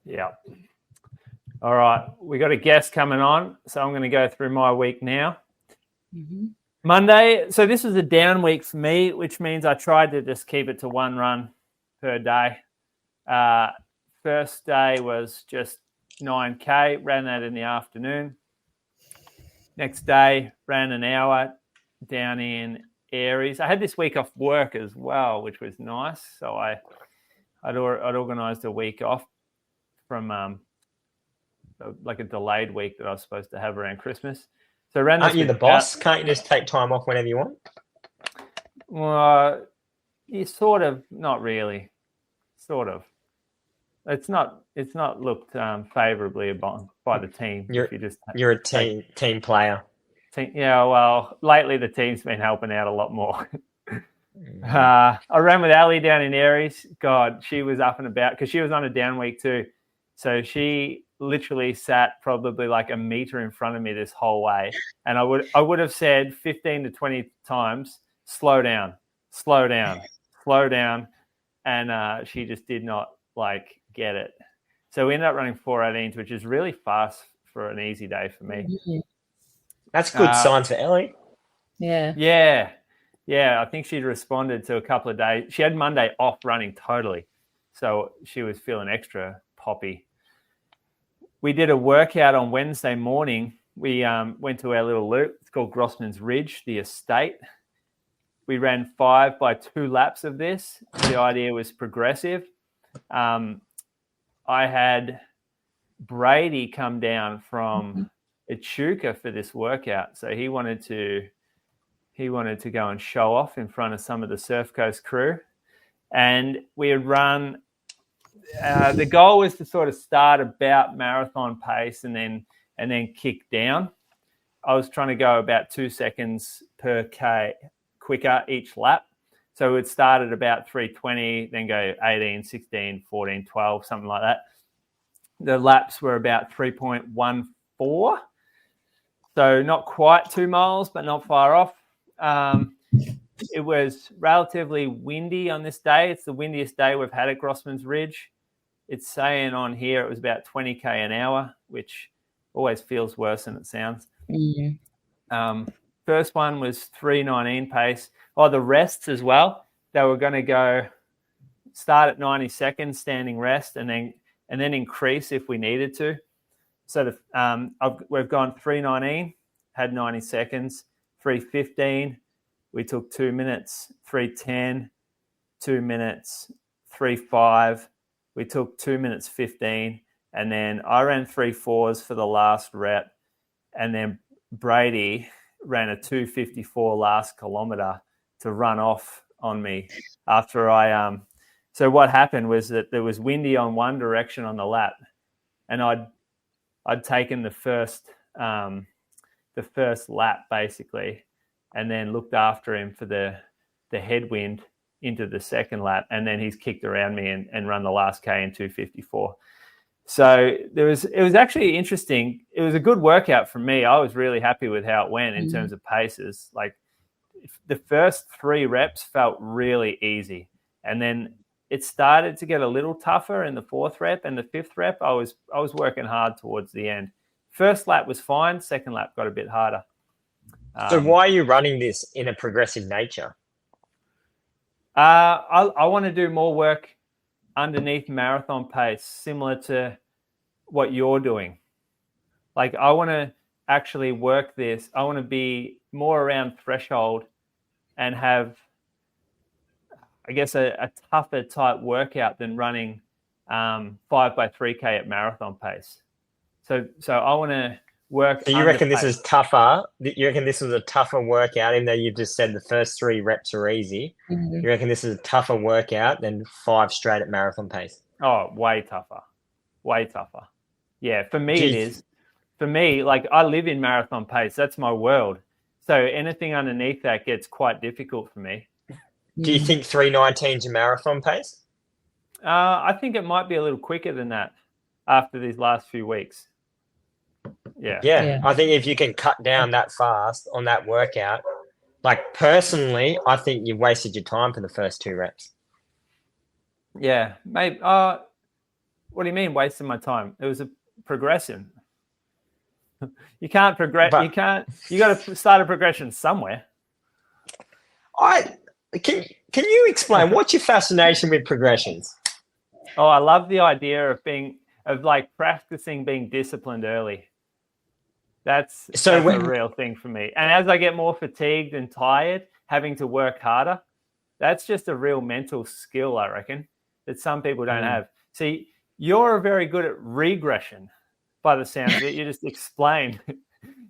yeah. All right, we got a guest coming on, so I'm going to go through my week now. Monday. So this was a down week for me, which means I tried to just keep it to one run per day. First day was just 9K, ran that in the afternoon. Next day, ran an hour down in Aries. I had this week off work as well, which was nice. So I'd organised a week off from like a delayed week that I was supposed to have around Christmas. So I ran this. Aren't you the boss? Can't you just take time off whenever you want? Well, you sort of, not really. Sort of. It's not looked favourably by the team. You're a team player. Yeah, well, lately the team's been helping out a lot more. I ran with Ali down in Aries. God, she was up and about because she was on a down week too. So she literally sat probably like a meter in front of me this whole way. And I would have said 15 to 20 times, slow down. And she just did not get it. So we ended up running 4:18s, which is really fast for an easy day for me. That's good signs for Ellie. Yeah. I think she'd responded to a couple of days. She had Monday off running totally. So she was feeling extra poppy. We did a workout on Wednesday morning. We went to our little loop. It's called Grossman's Ridge, the estate. We ran 5 by 2 laps of this. The idea was progressive. I had Brady come down from Echuca for this workout, so he wanted to go and show off in front of some of the Surf Coast crew, and we had run. The goal was to sort of start about marathon pace and then kick down. I was trying to go about 2 seconds per K quicker each lap. So it started about 3:20, then go 18, 16, 14, 12, something like that. The laps were about 3.14. So not quite 2 miles, but not far off. It was relatively windy on this day. It's the windiest day we've had at Grossman's Ridge. It's saying on here it was about 20k an hour, which always feels worse than it sounds. First one was 3:19 pace. The rests as well. They were going to go start at 90 seconds standing rest and then increase if we needed to. So we've gone 3:19, had 90 seconds, 3:15. We took 2 minutes, 3:10, 2 minutes, 3:05. We took 2 minutes 15, and then I ran 3:4s for the last rep, and then Brady ran a 2:54 last kilometer to run off on me after I So what happened was that there was windy on one direction on the lap, and I'd taken the first lap basically, and then looked after him for the headwind into the second lap, and then he's kicked around me and run the last K in 2:54. So it was actually interesting. It was a good workout for me. I was really happy with how it went in terms of paces. Like the first 3 reps felt really easy, and then it started to get a little tougher in the 4th rep and the 5th rep. I was working hard towards the end. First lap was fine. Second lap got a bit harder. So why are you running this in a progressive nature? I want to do more work underneath marathon pace, similar to what you're doing. Like I want to actually work this. I want to be more around threshold and have, I guess, a tougher type workout than running 5 by 3K at marathon pace. So I want to work. So you reckon this is tougher? You reckon this was a tougher workout, even though you've just said the first 3 reps are easy? You reckon this is a tougher workout than 5 straight at marathon pace? Oh, way tougher. Way tougher. Yeah, for me it is. For me, like I live in marathon pace. That's my world. So anything underneath that gets quite difficult for me. Do you think 3:19 is your marathon pace? I think it might be a little quicker than that after these last few weeks. Yeah. I think if you can cut down that fast on that workout, like personally, I think you've wasted your time for the first 2 reps. Yeah, maybe. What do you mean wasting my time? It was a progression. You can't progress. You got to start a progression somewhere. Can you explain what's your fascination with progressions? Oh, I love the idea of practicing being disciplined early. That's a real thing for me. And as I get more fatigued and tired, having to work harder, that's just a real mental skill, I reckon, that some people don't have. See, you're very good at regression by the sounds of it. You just explained.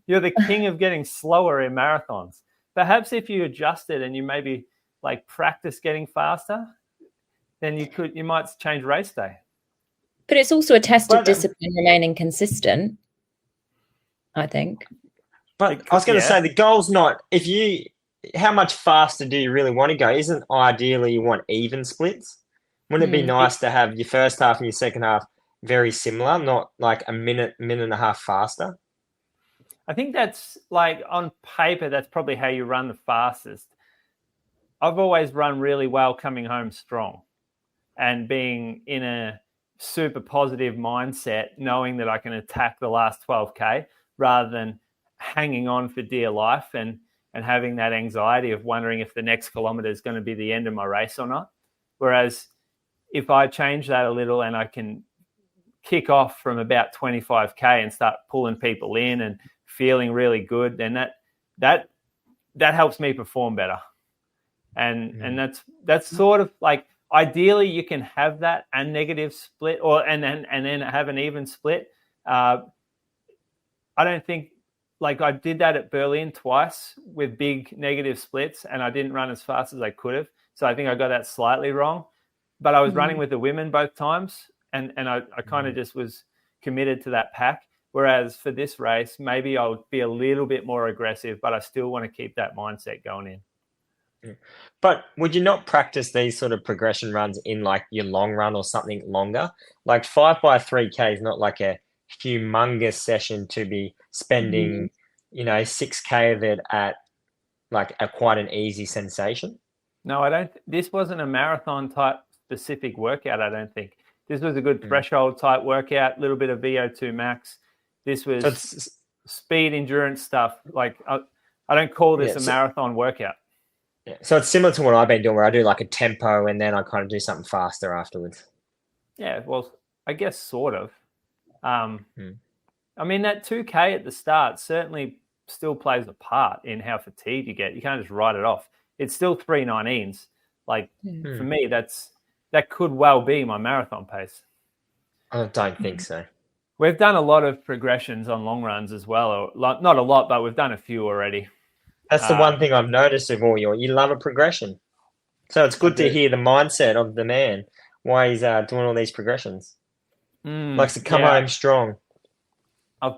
You're the king of getting slower in marathons. Perhaps if you adjusted and you maybe like practice getting faster, then you might change race day. But it's also a test of discipline remaining consistent, I think. But I was going to say, the goal's not how much faster do you really want to go? Isn't ideally you want even splits? Wouldn't it be nice to have your first half and your second half very similar, not like a minute and a half faster? I think that's like on paper, that's probably how you run the fastest. I've always run really well coming home strong and being in a super positive mindset, knowing that I can attack the last 12K rather than hanging on for dear life and having that anxiety of wondering if the next kilometer is going to be the end of my race or not. Whereas if I change that a little and I can kick off from about 25K and start pulling people in and feeling really good, then that helps me perform better. And that's sort of like, ideally you can have that and negative split and then have an even split. I don't think, like, I did that at Berlin twice with big negative splits and I didn't run as fast as I could have. So I think I got that slightly wrong, but I was running with the women both times and I kind of just was committed to that pack. Whereas for this race, maybe I'll be a little bit more aggressive, but I still want to keep that mindset going in. But would you not practice these sort of progression runs in like your long run or something longer? Like 5x3K is not like a humongous session to be spending, 6K of it at like quite an easy sensation. No, I don't. This wasn't a marathon type specific workout, I don't think. This was a good threshold type workout, a little bit of VO2 max. This was speed endurance stuff. Like I don't call this a marathon workout. Yeah. So it's similar to what I've been doing where I do like a tempo and then I kind of do something faster afterwards. Yeah, well, I guess sort of. I mean, that 2K at the start certainly still plays a part in how fatigued you get. You can't just write it off. It's still 3:19s. Like, for me, that could well be my marathon pace. I don't think so. We've done a lot of progressions on long runs as well. Or not a lot, but we've done a few already. That's the one thing I've noticed of all you love a progression. So it's good to hear the mindset of the man, why he's doing all these progressions. Likes to come home strong.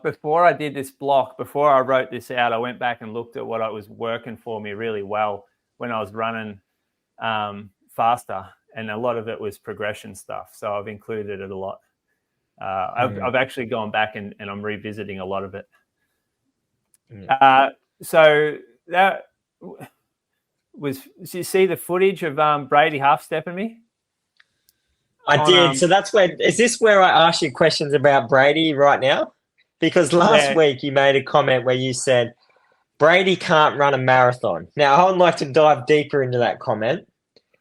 Before I did this block, before I wrote this out, I went back and looked at what I was working for me really well when I was running faster. And a lot of it was progression stuff. So I've included it a lot. I've actually gone back and I'm revisiting a lot of it. So that was, did you see the footage of Brady half-stepping me? I did. So is this where I ask you questions about Brady right now? Because last week you made a comment where you said, Brady can't run a marathon. Now, I would like to dive deeper into that comment.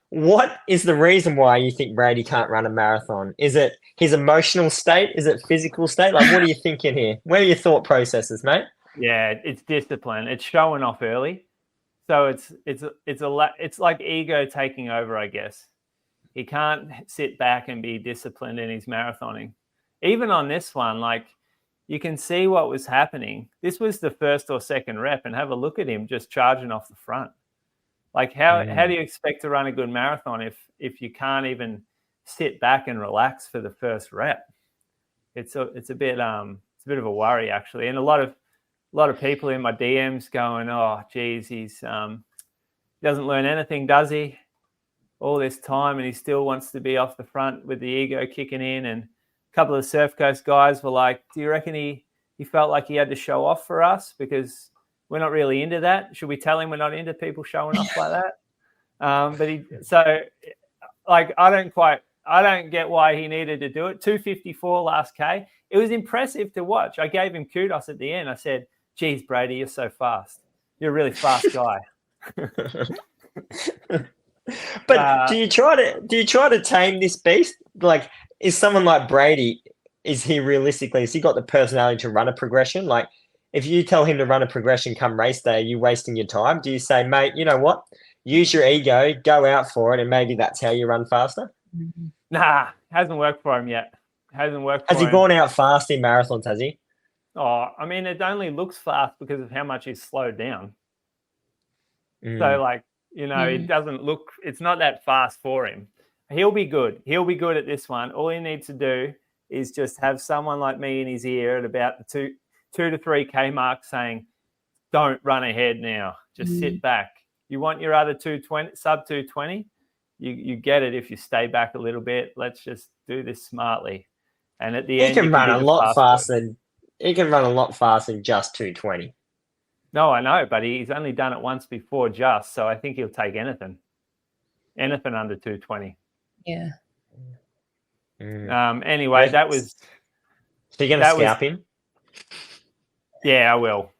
What is the reason why you think Brady can't run a marathon? Is it his emotional state? Is it physical state? Like, what are you thinking here? Where are your thought processes, mate? Yeah, it's discipline. It's showing off early. So it's like ego taking over, I guess. He can't sit back and be disciplined in his marathoning. Even on this one, like, you can see what was happening. This was the first or second rep, and have a look at him just charging off the front. Like, how do you expect to run a good marathon if you can't even sit back and relax for the first rep? It's a bit of a worry, actually. And a lot of people in my DMs going, "Oh, geez, he's doesn't learn anything, does he? All this time, and he still wants to be off the front with the ego kicking in." And a couple of Surf Coast guys were like, "Do you reckon he felt like he had to show off for us because we're not really into that? Should we tell him we're not into people showing off like that?" I don't get why he needed to do it. 2:54 last K. It was impressive to watch. I gave him kudos at the end. I said, "Geez, Brady, you're so fast. You're a really fast guy." But do you try to tame this beast? Like, is someone like Brady, has he got the personality to run a progression? Like, if you tell him to run a progression come race day, are you wasting your time? Do you say, mate, you know what? Use your ego, go out for it, and maybe that's how you run faster? Nah, hasn't worked for him yet. Hasn't worked for him. Has he gone out fast in marathons, has he? Oh, I mean, it only looks fast because of how much he's slowed down. Mm. So, like, you know, it doesn't look, it's not that fast for him. He'll be good. He'll be good at this one. All he needs to do is just have someone like me in his ear at about the 2 to 3K mark saying, don't run ahead now. Just sit back. You want your other 220, sub 220? You get it if you stay back a little bit. Let's just do this smartly. And at the end, he can run a lot faster. He can run a lot faster than just 220. No, I know, but he's only done it once before just, so I think he'll take anything under 220. Yeah. Anyway, that was... So you're going to scalp him? Yeah, I will.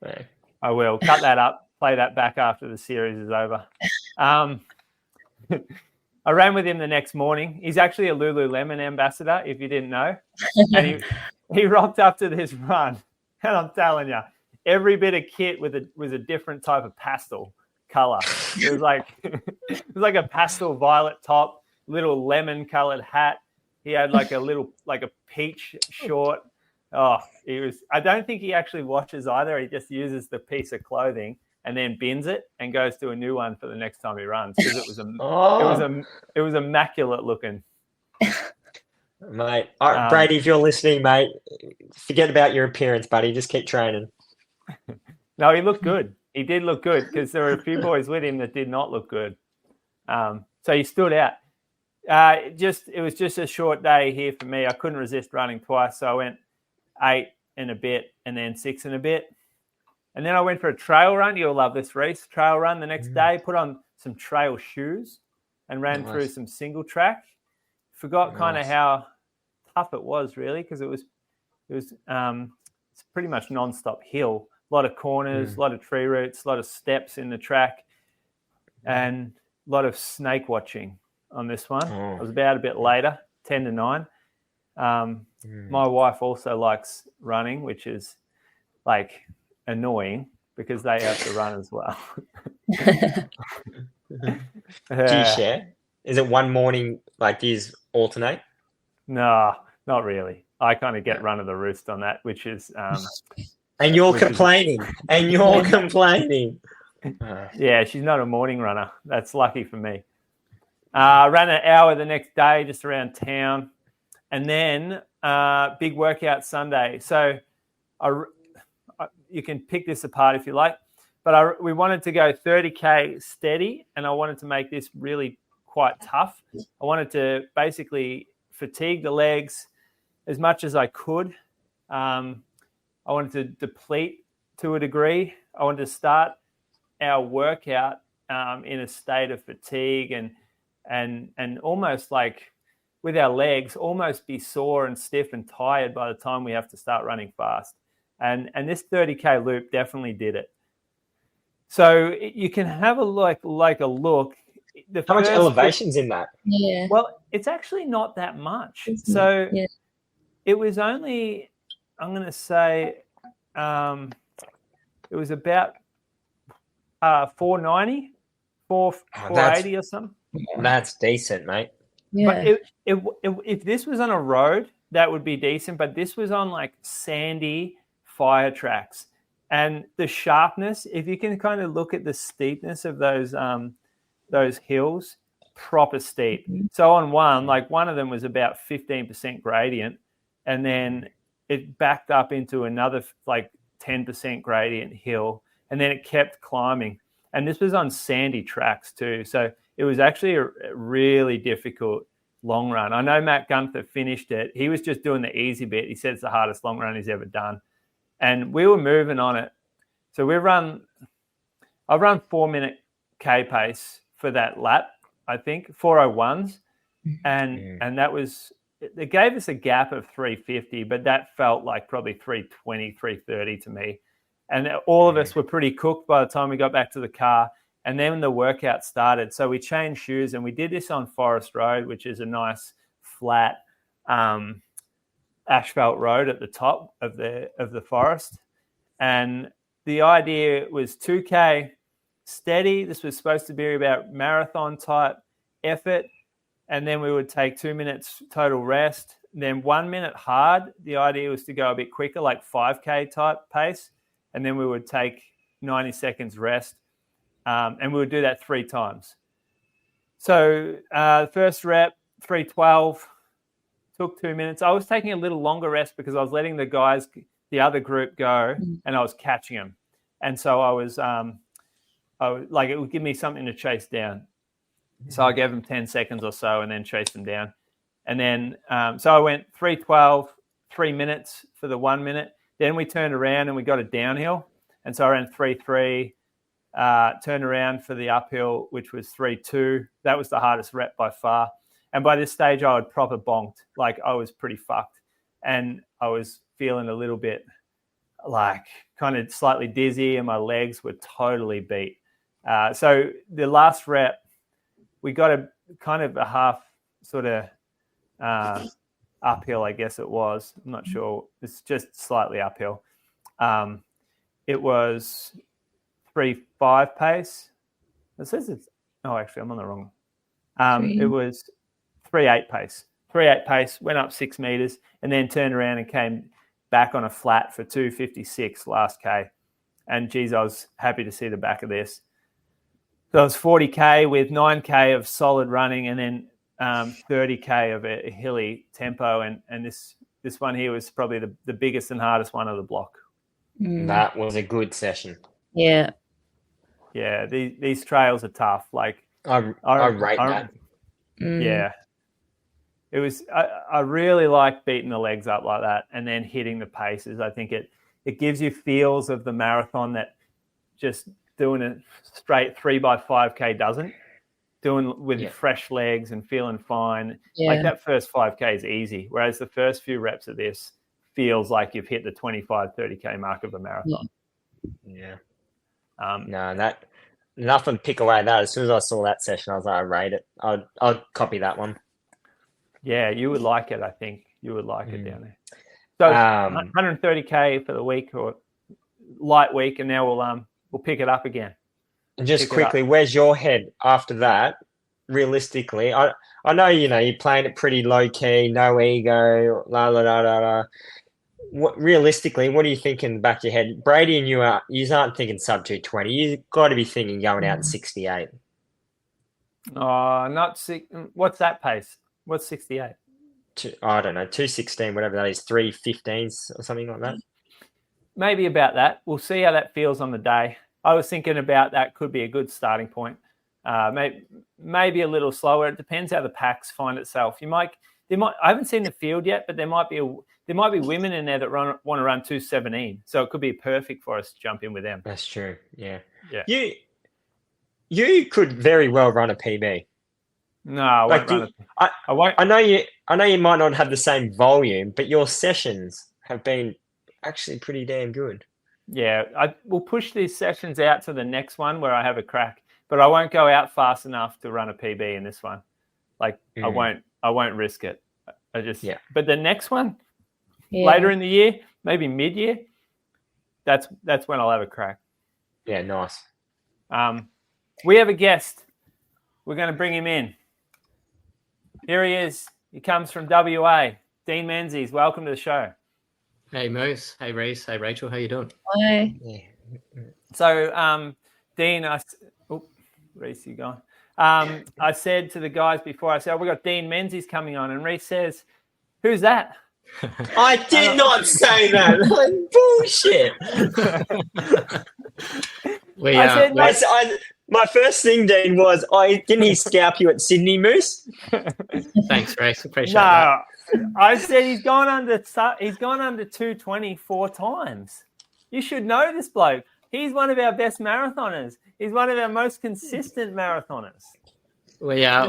Yeah. I will. Cut that up, play that back after the series is over. I ran with him the next morning. He's actually a Lululemon ambassador, if you didn't know. And he rocked up to this run, and I'm telling you, every bit of kit was a different type of pastel color. It was like a pastel violet top, little lemon colored hat. He had like a peach short. Oh, I don't think he actually washes either. He just uses the piece of clothing and then bins it and goes to a new one for the next time he runs, because it was immaculate looking. Mate, Brady, if you're listening, mate, forget about your appearance, buddy. Just keep training. No, he looked good. He did look good, because there were a few boys with him that did not look good. So he stood out. It was just a short day here for me. I couldn't resist running twice, so I went 8 and a bit and then 6 and a bit. And then I went for a trail run. You'll love this, Reece. Trail run the next day, put on some trail shoes and ran through some single track. Forgot kind of how tough it was, really, because it was it's pretty much non-stop hill. A lot of corners, a lot of tree roots, a lot of steps in the track, and a lot of snake watching on this one. I was about a bit later, 10 to 9. My wife also likes running, which is like annoying because they have to run as well. Do you share? Is it one morning, like, do you alternate? No, not really. I kind of get run of the roost on that, which is... and you're complaining. And you're complaining. Yeah, she's not a morning runner. That's lucky for me. Ran an hour the next day just around town. And then big workout Sunday. So you can pick this apart if you like. But we wanted to go 30K steady, and I wanted to make this really quite tough. I wanted to basically fatigue the legs as much as I could. I wanted to deplete to a degree. I wanted to start our workout in a state of fatigue and almost like with our legs, almost be sore and stiff and tired by the time we have to start running fast. And this 30K loop definitely did it. So you can have a look. How much elevation's in that? Yeah. Well, it's actually not that much. So it was only, I'm going to say, it was about 490, 480 or something. That's decent, mate. Yeah. But if this was on a road, that would be decent. But this was on like sandy fire tracks, and the sharpness. If you can kind of look at the steepness of those hills, proper steep. So on one of them was about 15% gradient, and then it backed up into another like 10% gradient hill, and then it kept climbing. And this was on sandy tracks too. So it was actually a really difficult long run. I know Matt Gunther finished it. He was just doing the easy bit. He said it's the hardest long run he's ever done. And we were moving on it. So I've run 4-minute K pace for that lap, I think, 4:01s. And that was, it gave us a gap of 350, but that felt like probably 320, 330 to me. And all of us were pretty cooked by the time we got back to the car. And then when the workout started, so we changed shoes, and we did this on Forest Road, which is a nice flat asphalt road at the top of the forest. And the idea was 2K steady. This was supposed to be about marathon type effort. And then we would take 2 minutes total rest. Then 1 minute hard. The idea was to go a bit quicker, like 5K type pace. And then we would take 90 seconds rest. And we would do that 3 times. So the first rep, 312, took 2 minutes. I was taking a little longer rest because I was letting the other group go, and I was catching them. And so I was like, it would give me something to chase down. So I gave them 10 seconds or so and then chased them down. And then, so I went 312, 3 minutes for the 1 minute. Then we turned around and we got a downhill. And so I ran 3-3, turned around for the uphill, which was 3-2. That was the hardest rep by far. And by this stage, I had proper bonked. Like, I was pretty fucked. And I was feeling a little bit like kind of slightly dizzy and my legs were totally beat. So the last rep, we got a kind of a half sort of uphill, I guess it was. I'm not sure. It's just slightly uphill. It was 3.5 pace. It says it's, oh, actually, I'm on the wrong. It was 3.8 pace. 3.8 pace, went up 6 meters, and then turned around and came back on a flat for 2:56 last K. And geez, I was happy to see the back of this. So it was 40K with 9K of solid running, and then 30K of a hilly tempo. And this one here was probably the biggest and hardest one of the block. That was a good session. Yeah. Yeah, these trails are tough. Like I rate that. Yeah. It was. I really like beating the legs up like that and then hitting the paces. I think it gives you feels of the marathon that just doing a straight 3x5K doesn't. Doing with fresh legs and feeling fine. Yeah. Like that first 5K is easy, whereas the first few reps of this feels like you've hit the 25-30K mark of a marathon. Yeah. No, that nothing to pick away at that. As soon as I saw that session, I was like, I rate it. I'll copy that one. Yeah, you would like it. I think you would like it down there. So 130K for the week or light week, and now we'll pick it up again. And just quickly, where's your head after that? Realistically, I know you're playing it pretty low key, no ego, la la la la la. Realistically, what do you think in the back of your head? Brady and you aren't thinking sub 220. You've got to be thinking going out in 68. Not six. What's that pace? What's 68? I don't know, 216, whatever that is, 315s or something like that. Maybe about that. We'll see how that feels on the day. I was thinking about that could be a good starting point. Maybe a little slower. It depends how the packs find itself. I haven't seen the field yet, but there might be women in there that want to run 217. So it could be perfect for us to jump in with them. That's true. Yeah. You could very well run a PB. No, I won't run it. I won't. I know you might not have the same volume, but your sessions have been actually pretty damn good. Yeah, we'll push these sessions out to the next one where I have a crack, but I won't go out fast enough to run a PB in this one. Like I won't risk it. But the next one, later in the year, maybe mid-year, that's when I'll have a crack. Yeah, nice. We have a guest. We're going to bring him in. Here he is. He comes from WA. Dean Menzies, welcome to the show. Hey, Moose. Hey, Reece. Hey, Rachel. How you doing? Hi. Yeah. So, Dean, Reece, you gone? I said to the guys before, I said, we got Dean Menzies coming on, and Reece says, who's that? I did not say that. Bullshit. My first thing, Dean, was didn't he scalp you at Sydney, Moose? Thanks, Reece. Appreciate that. I said he's gone under 220 4 times. You should know this bloke. He's one of our best marathoners. He's one of our most consistent marathoners. We are.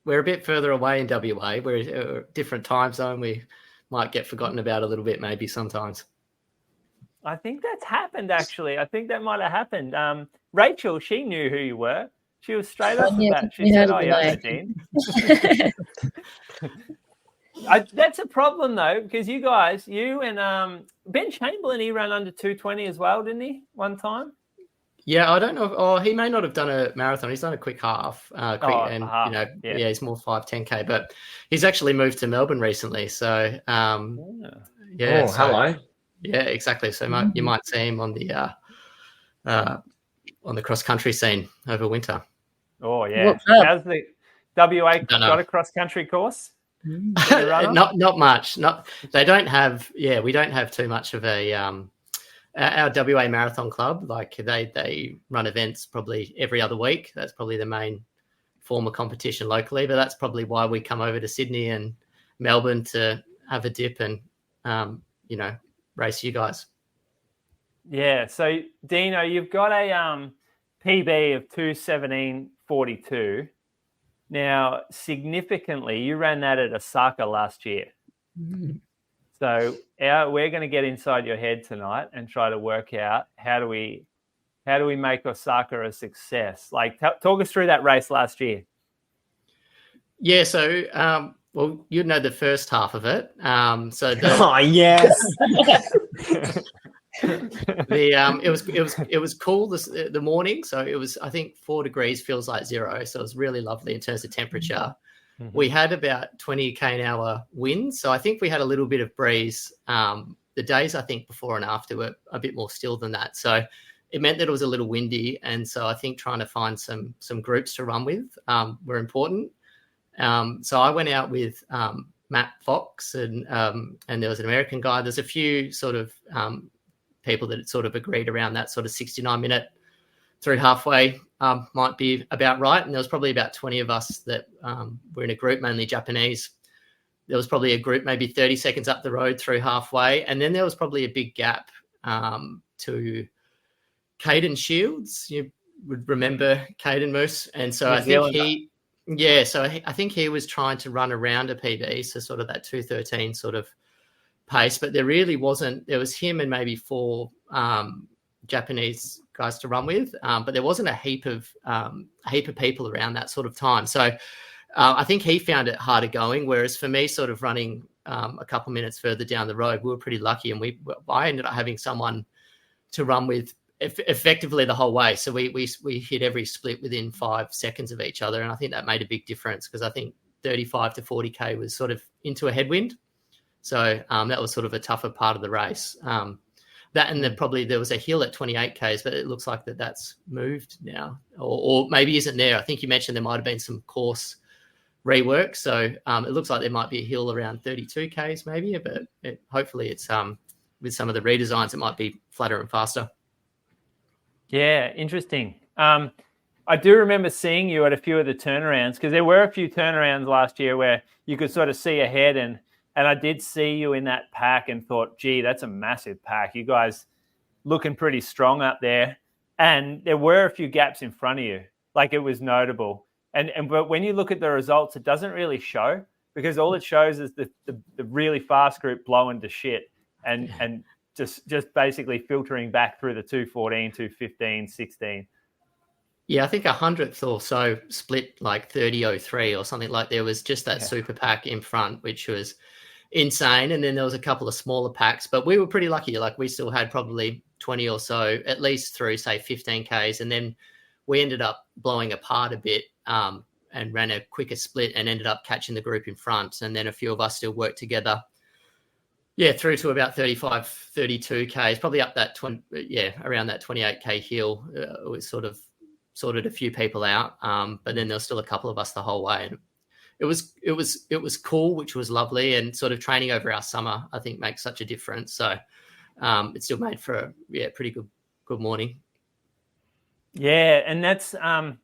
We're a bit further away in WA. We're a different time zone. We might get forgotten about a little bit, maybe sometimes. I think that's happened, actually. I think that might have happened. Rachel, she knew who you were. She was straight off the bat. She said, yeah, Dean. That's a problem though, because you and Ben Chamberlain, he ran under 220 as well, didn't he? One time. Yeah, I don't know. He may not have done a marathon. He's done a quick half, half. He's more 5-10K. But he's actually moved to Melbourne recently. So, hello. Yeah, exactly. So you might see him on the cross country scene over winter. Oh yeah, how's the WA got a cross country course? Not much. They don't have. Yeah, we don't have too much of a. Our WA Marathon Club, like they run events probably every other week. That's probably the main form of competition locally, but that's probably why we come over to Sydney and Melbourne to have a dip and, race you guys. Yeah. So Dino, you've got a PB of 2:17:42. Now, significantly, you ran that at Osaka last year. Mm-hmm. So we're going to get inside your head tonight and try to work out how do we make Osaka a success? Like, talk us through that race last year. Yeah. So, you'd know the first half of it. Oh yes. It was cool the morning. So it was, I think, 4 degrees feels like 0. So it was really lovely in terms of temperature. Mm-hmm. We had about 20 km/h winds, so I think we had a little bit of breeze. The days, I think, before and after were a bit more still than that. So it meant that it was a little windy, and so I think trying to find some groups to run with were important. So I went out with Matt Fox, and there was an American guy. There's a few sort of people that sort of agreed around that sort of 69-minute through halfway might be about right. And there was probably about 20 of us that were in a group, mainly Japanese. There was probably a group maybe 30 seconds up the road through halfway. And then there was probably a big gap to Caden Shields. You would remember Caden Moose. And so I think he was trying to run around a PB, so sort of that 2:13 sort of pace. But there really wasn't. There was him and maybe 4 Japanese guys to run with, but there wasn't a heap of people around that sort of time. So I think he found it harder going, whereas for me, sort of running a couple of minutes further down the road, we were pretty lucky, and I ended up having someone to run with effectively the whole way. So we hit every split within 5 seconds of each other, and I think that made a big difference, because I think 35 to 40k was sort of into a headwind, so that was sort of a tougher part of the race. That, and then probably there was a hill at 28Ks, but it looks like that's moved now, or maybe isn't there. I think you mentioned there might have been some course rework, so it looks like there might be a hill around 32Ks maybe, but hopefully it's with some of the redesigns it might be flatter and faster. Yeah, interesting. I do remember seeing you at a few of the turnarounds, because there were a few turnarounds last year where you could sort of see ahead, and I did see you in that pack and thought, gee, that's a massive pack. You guys looking pretty strong up there. And there were a few gaps in front of you. Like, it was notable. But when you look at the results, it doesn't really show, because all it shows is the really fast group blowing to shit and just basically filtering back through the 2:14, 2:15, 16. Yeah, I think 100th or so split like 30:03 or something. Like, there was just that super pack in front, which was insane. And then there was a couple of smaller packs, but we were pretty lucky. Like, we still had probably 20 or so at least through, say, 15Ks. And then we ended up blowing apart a bit and ran a quicker split and ended up catching the group in front. And then a few of us still worked together. Yeah, through to about 35, 32Ks, probably up that around that 28K hill. We sort of sorted a few people out, but then there was still a couple of us the whole way. And it was cool, which was lovely, and sort of training over our summer, I think, makes such a difference. So it still made for a pretty good morning. Yeah, and that's the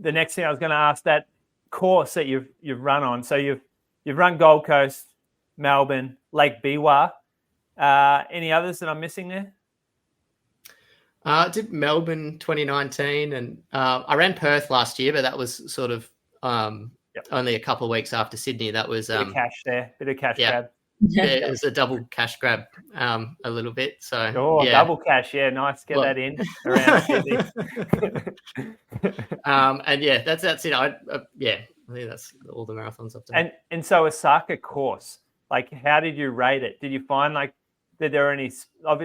next thing I was going to ask. That course that you've run on. So you've run Gold Coast, Melbourne, Lake Biwa. Any others that I'm missing there? I did Melbourne 2019, and I ran Perth last year, but that was sort of only a couple of weeks after Sydney. That was bit of cash grab. Yeah, it was a double cash grab a little bit. So double cash, nice. Get that in around Sydney. And that's it. I think that's all the marathons I've done. And so Osaka course, like how did you rate it? Did you find like that there are any?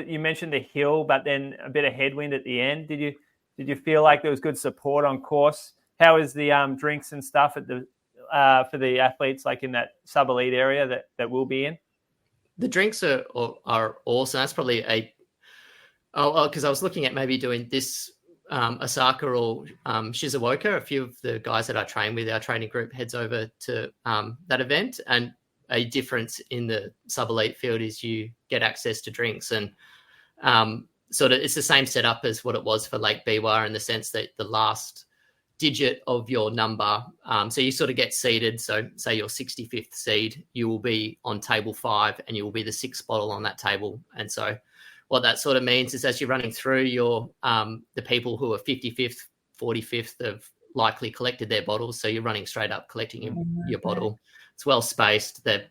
You mentioned the hill, but then a bit of headwind at the end. Did you feel like there was good support on course? How is the drinks and stuff at the for the athletes like in that sub elite area that we'll be in? The drinks are awesome. That's probably because I was looking at maybe doing this Osaka or Shizuoka. A few of the guys that I train with, our training group heads over to that event, and a difference in the sub elite field is you get access to drinks, and sort of it's the same setup as what it was for Lake Biwa in the sense that the last digit of your number, so you sort of get seeded. So say you're 65th seed, you will be on table 5 and you will be the 6th bottle on that table. And so what that sort of means is as you're running through your the people who are 55th, 45th have likely collected their bottles. So you're running straight up collecting your bottle. It's well spaced. The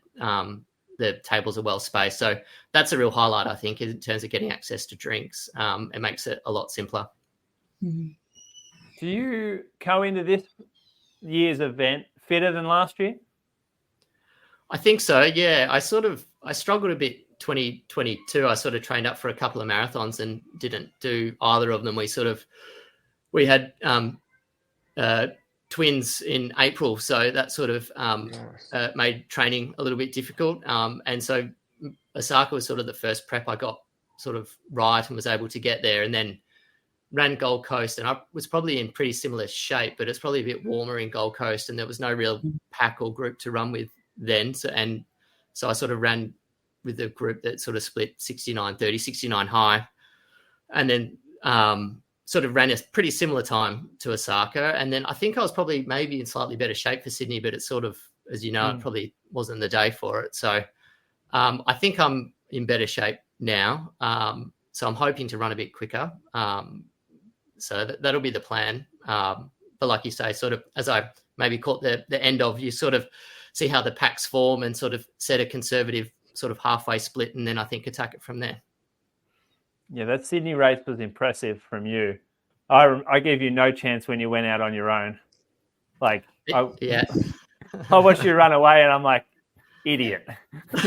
tables are well spaced. So that's a real highlight, I think, in terms of getting access to drinks. It makes it a lot simpler. Mm-hmm. Do you go into this year's event fitter than last year? I think so, yeah. I struggled a bit 2022. I sort of trained up for a couple of marathons and didn't do either of them. We had twins in April, so that sort of made training a little bit difficult. And so Osaka was sort of the first prep I got sort of right and was able to get there, and then ran Gold Coast, and I was probably in pretty similar shape, but it's probably a bit warmer in Gold Coast, and there was no real pack or group to run with then. So I sort of ran with a group that sort of split 69-30, 69 high, and then sort of ran a pretty similar time to Osaka. And then I think I was probably maybe in slightly better shape for Sydney, but it's sort of, as you know, it probably wasn't the day for it. So I think I'm in better shape now. So I'm hoping to run a bit quicker. So that'll be the plan. But like you say, sort of as I maybe caught the end of, you sort of see how the packs form and sort of set a conservative sort of halfway split, and then I think attack it from there. Yeah, that Sydney race was impressive from you. I gave you no chance when you went out on your own. I watched you run away, and I'm like, idiot. He's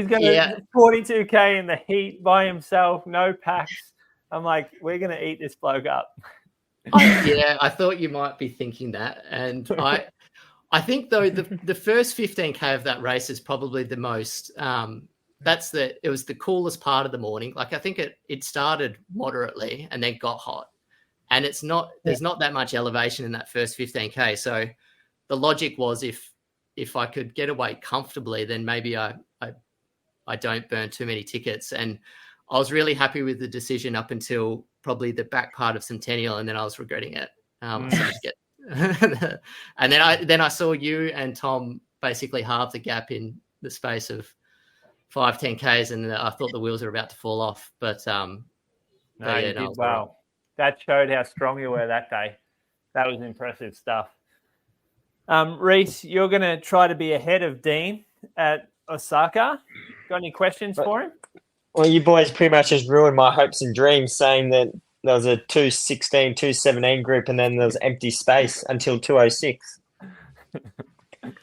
going to 42K in the heat by himself, no packs. I'm like, we're going to eat this bloke up. I thought you might be thinking that. And I think, though, the first 15K of that race is probably the most it was the coolest part of the morning. Like, I think it started moderately and then got hot. And there's not that much elevation in that first 15K. So the logic was if I could get away comfortably, then maybe I don't burn too many tickets. And I was really happy with the decision up until probably the back part of Centennial, and then I was regretting it. And then I saw you and Tom basically halve the gap in the space of 5-10Ks, and I thought the wheels were about to fall off. But you did well. That showed how strong you were that day. That was impressive stuff. Reece, you're going to try to be ahead of Dean at Osaka. Got any questions for him? Well, you boys pretty much just ruined my hopes and dreams, saying that there was a 2:16, 2:17 group, and then there was empty space until 2:06.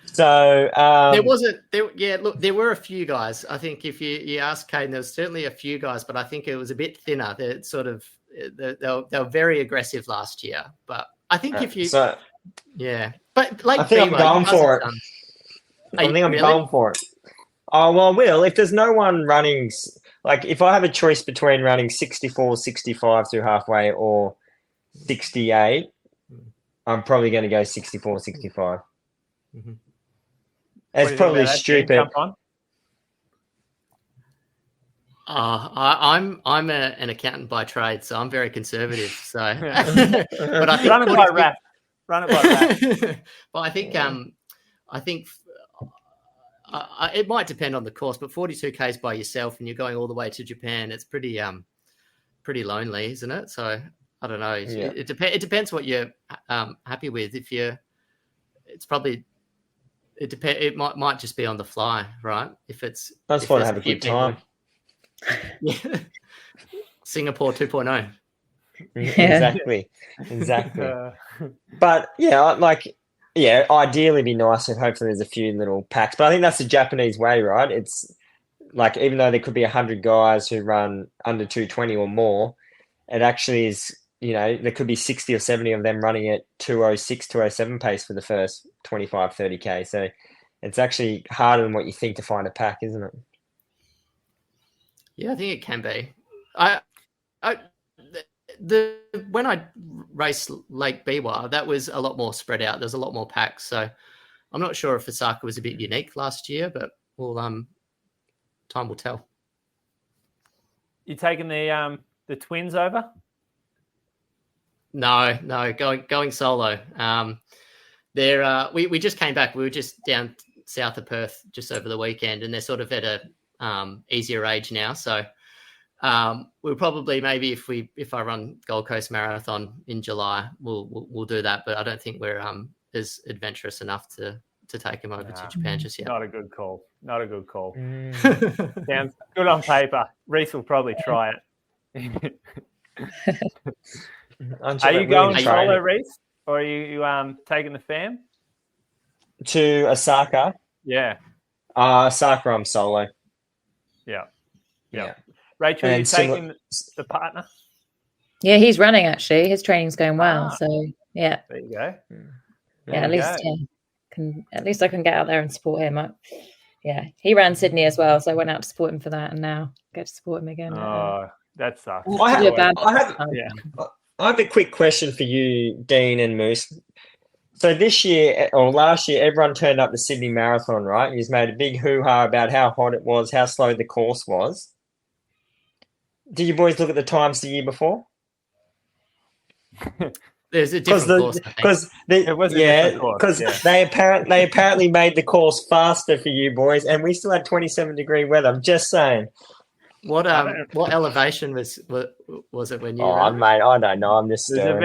So there wasn't. There were a few guys. I think if you ask Caden, there was certainly a few guys, but I think it was a bit thinner. They were very aggressive last year, but I think but like I think I'm going for it. I think I'm going for it. Oh, well, Will, if there's no one running, like if I have a choice between running 64, 65 through halfway or 68, I'm probably going to go 64, 65. Mm-hmm. It's probably stupid. I'm an accountant by trade, so I'm very conservative. So, but I think run it by RAF. But I think it might depend on the course, but 42Ks by yourself and you're going all the way to Japan, it's pretty lonely, isn't it? So I don't know. Yeah. It depends what you're happy with. It might just be on the fly, right? I just want to have a good time. Yeah. Singapore 2.0. Exactly. But ideally it'd be nice if hopefully there's a few little packs. But I think that's the Japanese way, right? It's like, even though there could be 100 guys who run under 220 or more, it actually is, there could be 60 or 70 of them running at 206, 207 pace for the first 25, 30K. So it's actually harder than what you think to find a pack, isn't it? Yeah, I think it can be. When I raced Lake Biwa, that was a lot more spread out. There's a lot more packs. So I'm not sure if Osaka was a bit unique last year, but time will tell. You taking the twins over? No, going solo. We just came back. We were just down south of Perth just over the weekend, and they're sort of at a easier age now. So we'll probably, maybe if I run Gold Coast Marathon in July, we'll do that. But I don't think we're as adventurous enough to take him over to Japan just yet. Not a good call. Sounds good on paper. Reece will probably try it. Are you going solo, Reece, or are you taking the fam to Osaka? Yeah. Osaka, I'm solo. Yeah. Rachel, are you taking the partner? Yeah, he's running actually. His training's going well. So yeah. There you go. At least I can get out there and support him. He ran Sydney as well, so I went out to support him for that, and now get to support him again. Oh, that sucks. I have a quick question for you, Dean and Moose. So this year or last year, everyone turned up the Sydney Marathon, right? He's made a big hoo-ha about how hot it was, how slow the course was. Did you boys look at the times the year before? There's a different course. Because they apparently made the course faster for you boys, and we still had 27-degree weather. I'm just saying. What elevation was it when you? Oh, mate, I don't know. I'm just. It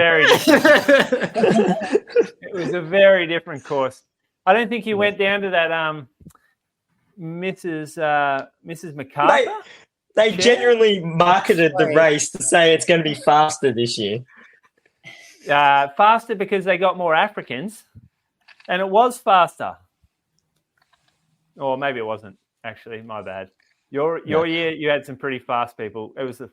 was a very different course. I don't think you went down to that Mrs. MacArthur. They genuinely marketed the race to say it's going to be faster this year. Faster because they got more Africans, and it was faster. Or maybe it wasn't. Actually, my bad. Your year, you had some pretty fast people. It was the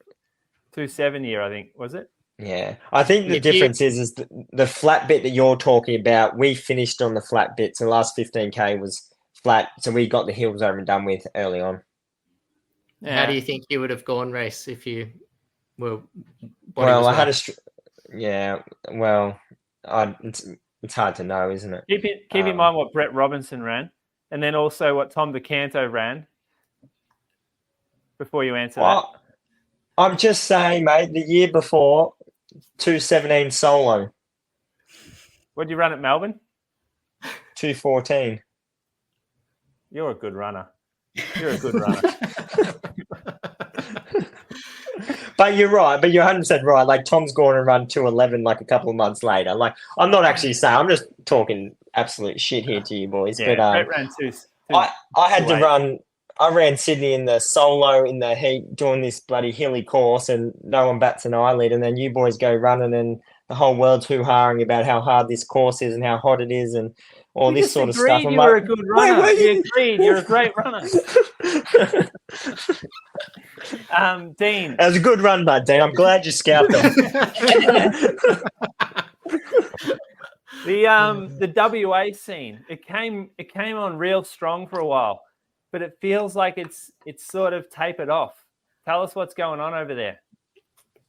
2.7 year, I think, was it? Yeah, I think the difference is the flat bit that you're talking about. We finished on the flat bit, so the last 15K was flat, so we got the hills over and done with early on. Yeah. How do you think you would have gone, Reece, if you were? It's hard to know, isn't it? Keep in mind what Brett Robinson ran, and then also what Tom DeCanto ran. Before you answer that, I'm just saying, mate. The year before, 2:17 solo. What did you run at Melbourne? 2:14. You're a good runner. But you're right. But you're 100% right. Like, Tom's going to run 2:11 like a couple of months later. Like, I'm not actually saying. I'm just talking absolute shit here to you boys. Yeah, but ran I had to run. I ran Sydney in the solo in the heat doing this bloody hilly course, and no one bats an eyelid. And then you boys go running, and the whole world's hoo-haing about how hard this course is and how hot it is, and all this sort of stuff. You were a good runner. You agreed. You're a great runner. Dean. That was a good run, bud, Dean. I'm glad you scalped them. The WA scene, it came on real strong for a while, but it feels like it's sort of tapered off. Tell us what's going on over there.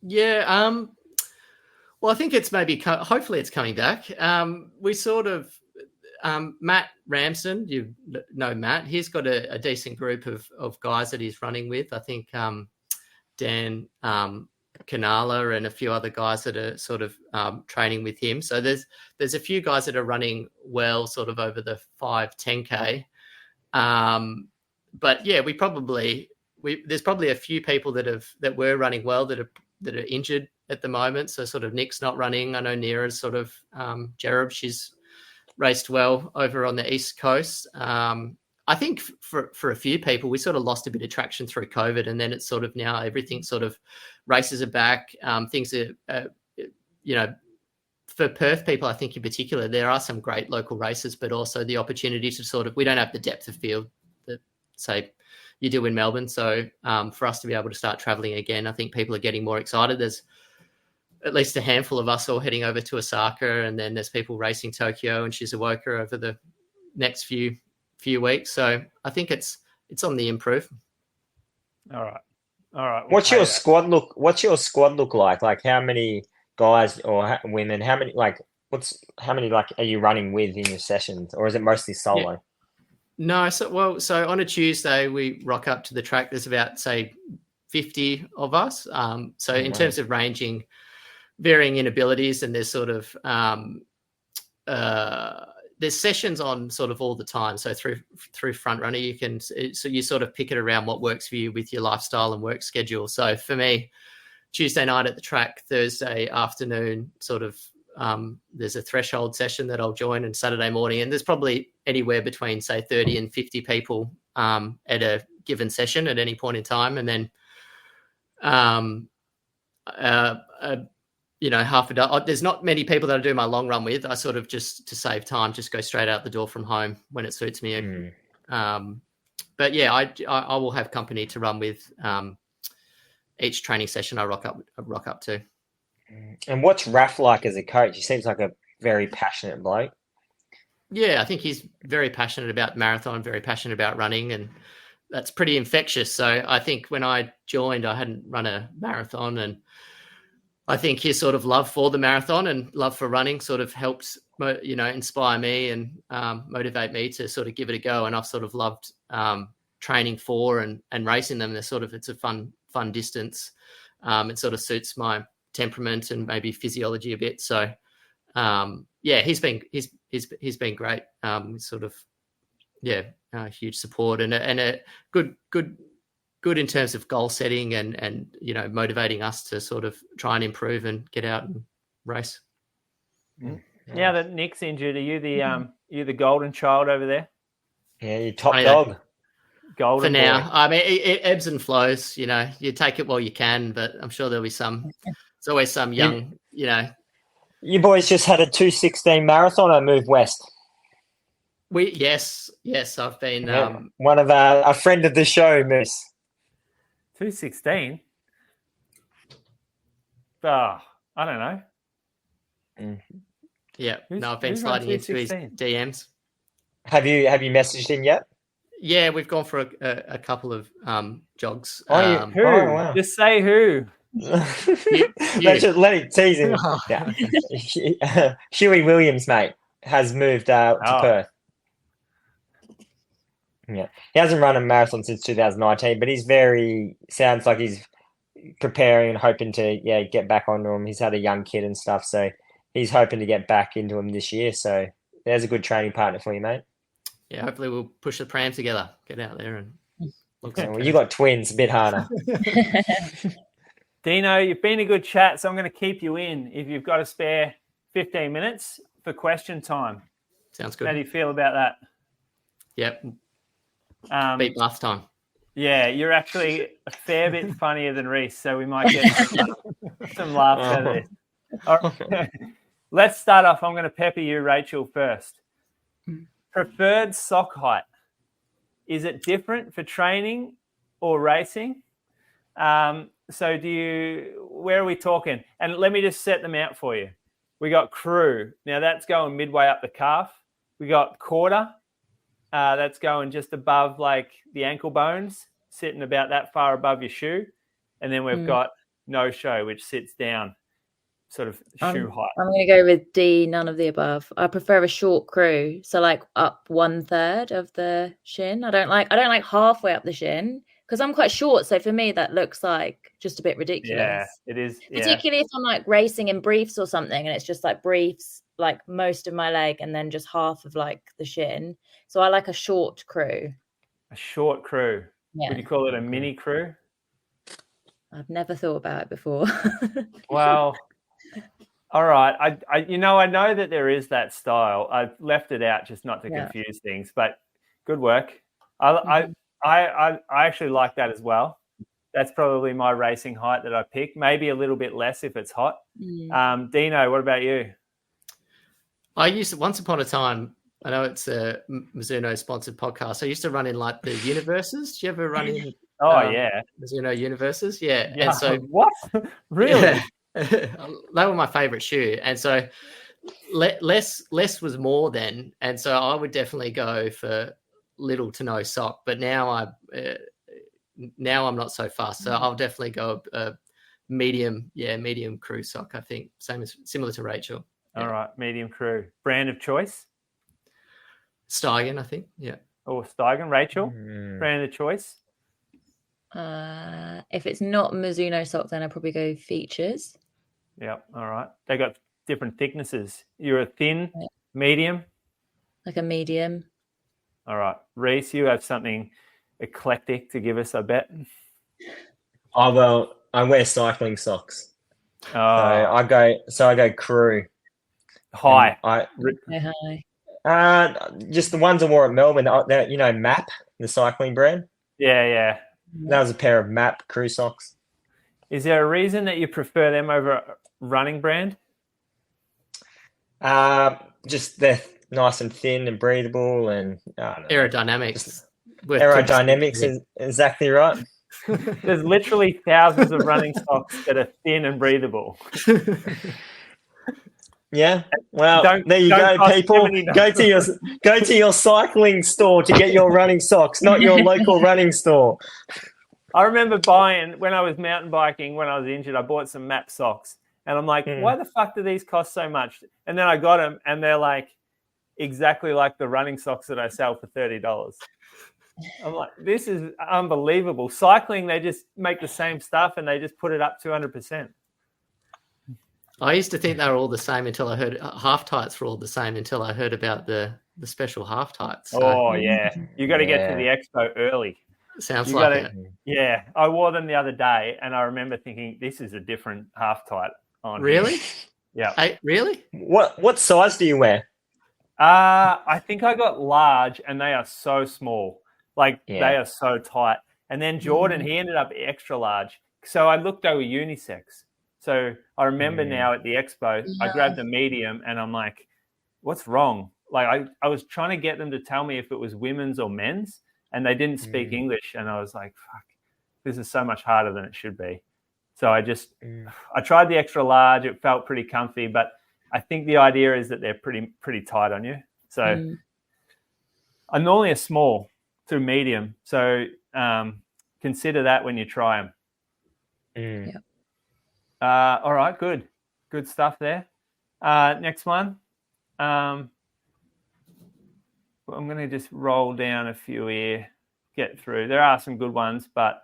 Yeah, well, I think it's hopefully it's coming back. We sort of, Matt Ramsden, you know Matt, he's got a decent group of guys that he's running with. I think Dan Canala and a few other guys that are sort of training with him. So there's a few guys that are running well sort of over the 5-10K. But yeah, there's probably a few people that were running well that are injured at the moment. So sort of Nick's not running. I know Neera's sort of Jereb, she's raced well over on the East Coast. I think for a few people, we sort of lost a bit of traction through COVID, and then it's sort of now everything sort of races are back. Things are, for Perth people, I think in particular, there are some great local races, but also the opportunity to sort of, we don't have the depth of field that, say, you do in Melbourne. So for us to be able to start traveling again, I think people are getting more excited. There's at least a handful of us all heading over to Osaka, and then there's people racing Tokyo and Shizuoka over the next few weeks. So I think it's on the improve. All right. What's your squad look like? Like, how many guys or women? How many are you running with in your sessions, or is it mostly solo? Yeah. No, so on a Tuesday we rock up to the track. There's about, say, 50 of us. In terms of ranging, varying in abilities, and there's sort of there's sessions on sort of all the time. So through Front Runner, you sort of pick it around what works for you with your lifestyle and work schedule. So for me, Tuesday night at the track, Thursday afternoon, sort of there's a threshold session that I'll join, and Saturday morning. And there's probably anywhere between, say, 30 and 50 people at a given session at any point in time. And then half a dozen. There's not many people that I do my long run with. I sort of, just to save time, just go straight out the door from home when it suits me. But yeah, I will have company to run with each training session I rock up to. And what's Raf like as a coach? He seems like a very passionate bloke. Yeah, I think he's very passionate about marathon, very passionate about running, and that's pretty infectious. So I think when I joined, I hadn't run a marathon, and I think his sort of love for the marathon and love for running sort of helped, inspire me and motivate me to sort of give it a go. And I've sort of loved training for and racing them. It's a fun distance. It sort of suits my temperament and maybe physiology a bit. So he's been great. Huge support and a good in terms of goal setting and motivating us to sort of try and improve and get out and race. Now that Nick's injured, are you the golden child over there? Yeah, you top dog. Golden for now. boy. I mean, it ebbs and flows. You take it while you can, but I'm sure there'll be some. It's always some young. You boys just had a 2:16 marathon. I moved west. Yes. I've been one of a friend of the show, Moose. 2:16. I don't know. Yeah, I've been sliding into his DMs. Have you messaged him yet? Yeah, we've gone for a couple of jogs. Who? Wow. Just say who. Let's just let it tease him. Yeah. Huey Williams, mate, has moved to Perth. Yeah, he hasn't run a marathon since 2019, but sounds like he's preparing and hoping to get back onto him. He's had a young kid and stuff, so he's hoping to get back into him this year. So there's a good training partner for you, mate. Yeah, hopefully we'll push the pram together, get out there and look. Well, you got twins, a bit harder. Dino, you've been a good chat, so I'm going to keep you in if you've got a spare 15 minutes for question time. Sounds good. How do you feel about that? Yep. Beat last time. Yeah, you're actually a fair bit funnier than Reece, so we might get some laughs out of this. All right. Let's start off. I'm going to pepper you, Rachel, first. Preferred sock height. Is it different for training or racing? So where are we talking? And let me just set them out for you. We got crew. Now that's going midway up the calf. We got quarter. That's going just above like the ankle bones, sitting about that far above your shoe. And then we've got no show, which sits down sort of shoe height. I'm going to go with D, none of the above. I prefer a short crew. So like up 1/3 of the shin. I don't like halfway up the shin because I'm quite short. So for me, that looks like just a bit ridiculous. Yeah, it is. Particularly if I'm like racing in briefs or something and it's just like briefs, like most of my leg and then just half of like the shin. So I like a short crew. A short crew. Yeah. Would you call it a mini crew? I've never thought about it before. Well, all right. I know that there is that style. I've left it out just not to confuse things, but good work. I actually like that as well. That's probably my racing height that I pick. Maybe a little bit less if it's hot. Dino, what about you? I used to, once upon a time, I know it's a Mizuno sponsored podcast. I used to run in like the universes. Do you ever run in? Yeah. Mizuno universes. Yeah. Yeah. And so what? Really? Yeah. They were my favorite shoe. And so less was more then. And so I would definitely go for little to no sock. But now I'm not so fast. So I'll definitely go medium crew sock, I think. Similar to Rachel. All right, medium crew. Brand of choice? Steigen, I think. Yeah. Or Steigen. Rachel, brand of choice? If it's not Mizuno sock, then I'd probably go Features. Yep. All right. They got different thicknesses. You're a thin, medium? Like a medium. All right. Reece, you have something eclectic to give us, I bet. Oh, well, I wear cycling socks. Oh. So I go crew. High. High. Just the ones I wore at Melbourne, MAP, the cycling brand. Yeah. That was a pair of MAP crew socks. Is there a reason that you prefer them over a running brand? Just they're nice and thin and breathable, and aerodynamics. Aerodynamics is exactly right. There's literally thousands of running socks that are thin and breathable. Yeah. Well, there you go, people. Go to your cycling store to get your running socks, not your local running store. I remember buying, when I was mountain biking, when I was injured, I bought some MAP socks. And I'm like, why the fuck do these cost so much? And then I got them, and they're like exactly like the running socks that I sell for $30. I'm like, this is unbelievable. Cycling, they just make the same stuff, and they just put it up 200%. I used to think they were all the same until I heard half tights were all the same until I heard about the special half tights. So, oh yeah, you got to get to the expo early. Sounds like it. Yeah, I wore them the other day, and I remember thinking this is a different half tight on. Really? Yeah. Really? What size do you wear? I think I got large, and they are so small. They are so tight. And then Jordan, he ended up extra large. So I looked, they were unisex. So I remember now at the expo, I grabbed a medium, and I'm like, what's wrong? I was trying to get them to tell me if it was women's or men's, and they didn't speak English. And I was like, fuck, this is so much harder than it should be. So I tried the extra large. It felt pretty comfy, but I think the idea is that they're pretty tight on you. So I'm normally a small to medium. So consider that when you try them. Yeah. All right, good stuff there. Next one. I'm going to just roll down a few here, get through. There are some good ones, but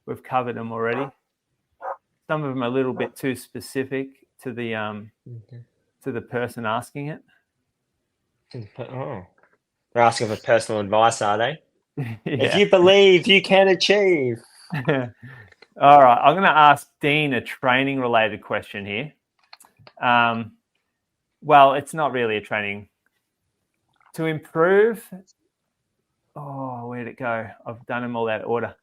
we've covered them already. Some of them are a little bit too specific to the person asking it. Oh, they're asking for personal advice, are they? Yeah. If you believe, you can achieve. All right, I'm going to ask Dean a training-related question here. Well, it's not really a training. To improve, where'd it go? I've done them all out of order.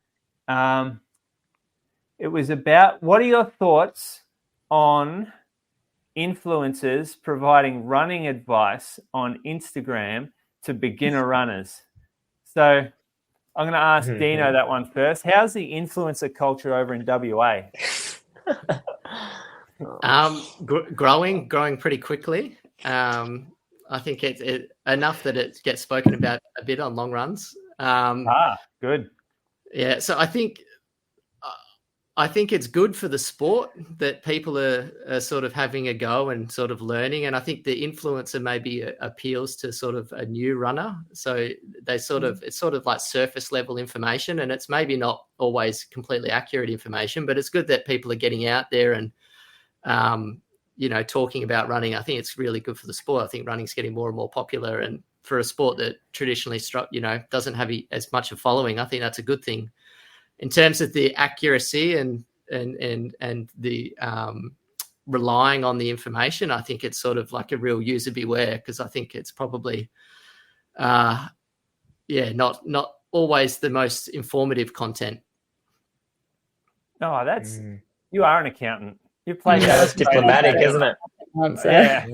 It was about, what are your thoughts on influencers providing running advice on Instagram to beginner runners? So I'm going to ask Dino that one first. How's the influencer culture over in WA? Growing pretty quickly. I think it's enough that it gets spoken about a bit on long runs. Good. Yeah, so I think it's good for the sport that people are sort of having a go and sort of learning. And I think the influencer maybe appeals to sort of a new runner. So it's sort of like surface level information, and it's maybe not always completely accurate information, but it's good that people are getting out there and, talking about running. I think it's really good for the sport. I think running's getting more and more popular, and for a sport that traditionally doesn't have as much a following, I think that's a good thing. In terms of the accuracy and the relying on the information, I think it's sort of like a real user beware, because I think it's probably, not always the most informative content. Oh, you are an accountant. You play That's diplomatic, isn't it? Yeah.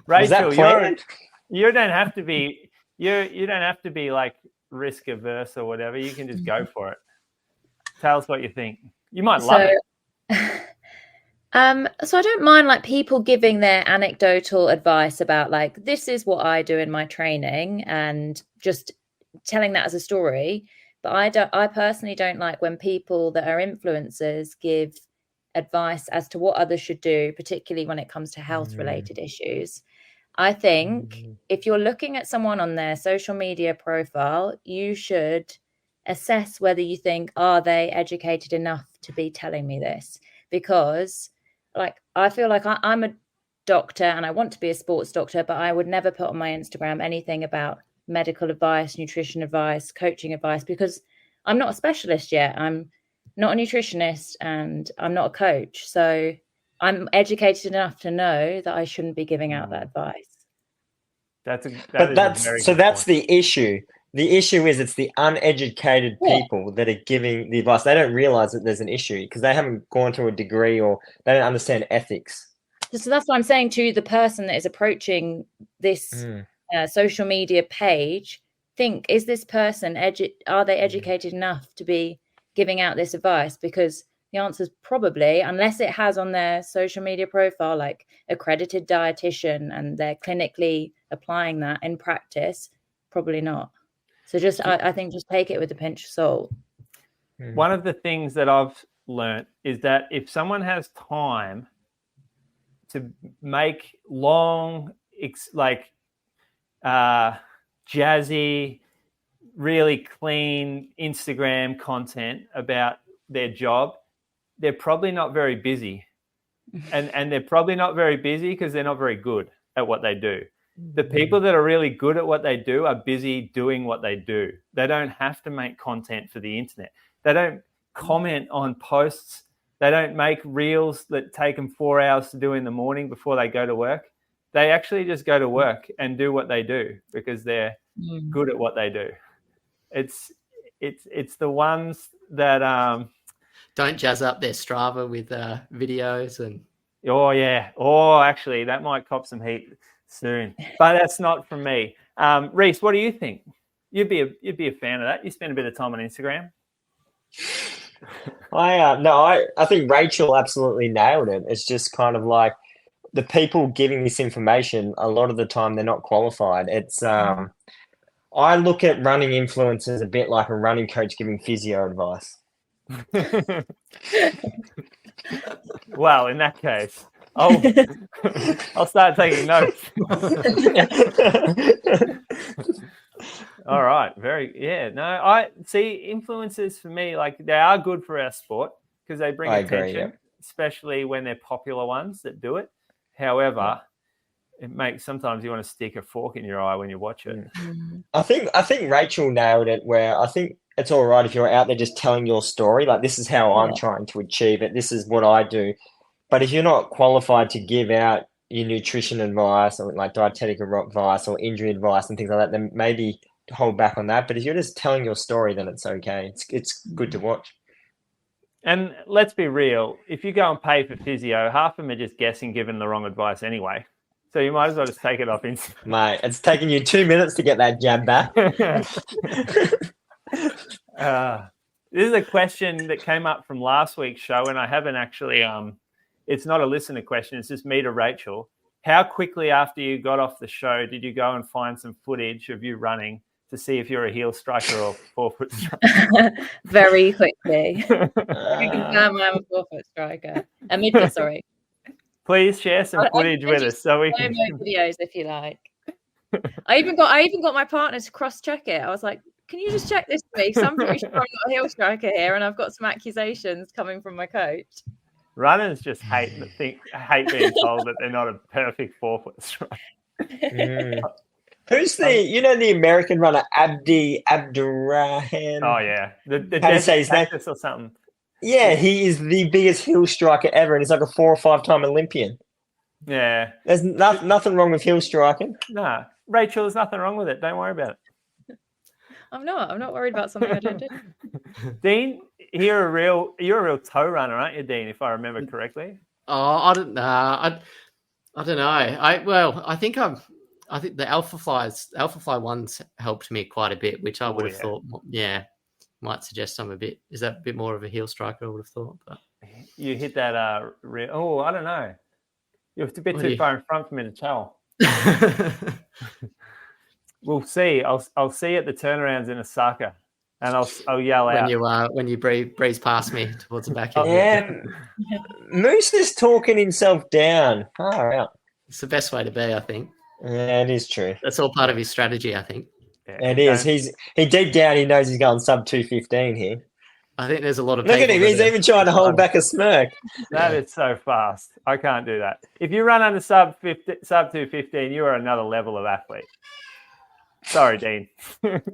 Rachel, planned? you don't have to be you don't have to be like risk averse or whatever. You can just go for it. Tell us what you think. You might love it. So I don't mind like people giving their anecdotal advice about like, this is what I do in my training and just telling that as a story. But I personally don't like when people that are influencers give advice as to what others should do, particularly when it comes to health related issues. I think if you're looking at someone on their social media profile, you should assess whether you think, are they educated enough to be telling me this? Because like, I feel like I'm a doctor and I want to be a sports doctor, but I would never put on my Instagram anything about medical advice, nutrition advice, coaching advice, because I'm not a specialist yet. I'm not a nutritionist and I'm not a coach. So I'm educated enough to know that I shouldn't be giving out that advice. That's the issue. The issue is it's the uneducated people that are giving the advice. They don't realize that there's an issue because they haven't gone to a degree or they don't understand ethics. So that's what I'm saying to the person that is approaching this social media page. Think, is this person, are they educated enough to be giving out this advice? Because the answer is probably, unless it has on their social media profile, like accredited dietitian and they're clinically applying that in practice, probably not. So I think just take it with a pinch of salt. One of the things that I've learned is that if someone has time to make long, jazzy, really clean Instagram content about their job, they're probably not very busy. And they're probably not very busy because they're not very good at what they do. The people that are really good at what they do are busy doing what they do. They don't have to make content for the internet. They don't comment on posts. They don't make reels that take them 4 hours to do in the morning before they go to work. They actually just go to work and do what they do because they're good at what they do. It's the ones that don't jazz up their Strava with videos and. Oh yeah. Oh, actually, that might cop some heat soon, but that's not from me. Reece, what do you think? You'd be a fan of that. You spend a bit of time on Instagram. I think Rachel absolutely nailed it. It's just kind of like the people giving this information. A lot of the time, they're not qualified. It's I look at running influencers a bit like a running coach giving physio advice. Well, in that case, I'll start taking notes. All right. I see influencers for me, like they are good for our sport because they bring attention, especially when they're popular ones that do it. However, it makes sometimes you want to stick a fork in your eye when you watch it. I think Rachel nailed it where I think it's all right if you're out there just telling your story. Like, this is how I'm trying to achieve it. This is what I do. But if you're not qualified to give out your nutrition advice or like dietetic advice or injury advice and things like that, then maybe hold back on that. But if you're just telling your story, then it's okay. It's good to watch. And let's be real. If you go and pay for physio, half of them are just guessing, giving the wrong advice anyway. So you might as well just take it off instantly. Mate, it's taking you 2 minutes to get that jab back. This is a question that came up from last week's show, and I haven't actually it's not a listener question, it's just me to Rachel. How quickly after you got off the show did you go and find some footage of you running to see if you're a heel striker or 4-foot striker? Very quickly. I can confirm I'm a 4-foot striker. A midfoot, sorry. Please share some footage with us so we can videos if you like. I even got my partner to cross-check it. I was like, can you just check this for me? Because I'm pretty sure I'm not a heel striker here and I've got some accusations coming from my coach. Runners just hate being told that they're not a perfect 4-foot striker. Who's the American runner Abdi Abdurrahman? Oh yeah, the Desert Cactus or something. Yeah, he is the biggest heel striker ever, and he's like a 4 or 5 time Olympian. Yeah, there's nothing wrong with heel striking. Nah, Rachel, there's nothing wrong with it. Don't worry about it. I'm not worried about something I don't do. Dean, you're a real toe runner, aren't you, Dean? If I remember correctly. Oh, I don't know. I don't know. I think the Alpha Fly ones helped me quite a bit, which I would have thought, might suggest I'm is that a bit more of a heel striker, I would have thought. But you hit that, I don't know. You're a bit too far in front for me to tell. We'll see. I'll see you at the turnarounds in Osaka, and I'll yell out when you breeze past me towards the back end. Yeah, Moose is talking himself down. Far out. It's the best way to be, I think. Yeah, it is true. That's all part of his strategy, I think. Yeah, it is. He deep down he knows he's going sub 215 here. I think there's a lot of Look at him. He's even trying to hold back a smirk. That is so fast. I can't do that. If you run under sub 215, you are another level of athlete. Sorry, Dean. Just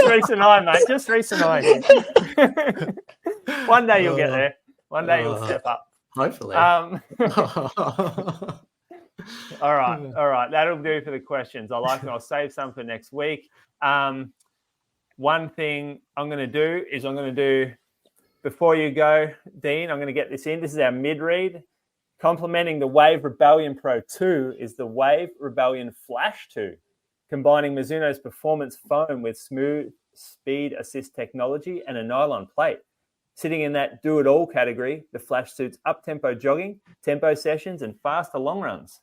Reece and I, mate. Just Reece and I. One day you'll get there. One day you'll step up. Hopefully. All right. That'll do for the questions. I'll save some for next week. One thing I'm going to do before you go, Dean, I'm going to get this in. This is our mid-read. Complementing the Wave Rebellion Pro 2 is the Wave Rebellion Flash 2, combining Mizuno's performance foam with smooth speed assist technology and a nylon plate. Sitting in that do-it-all category, the Flash suits up-tempo jogging, tempo sessions, and faster long runs.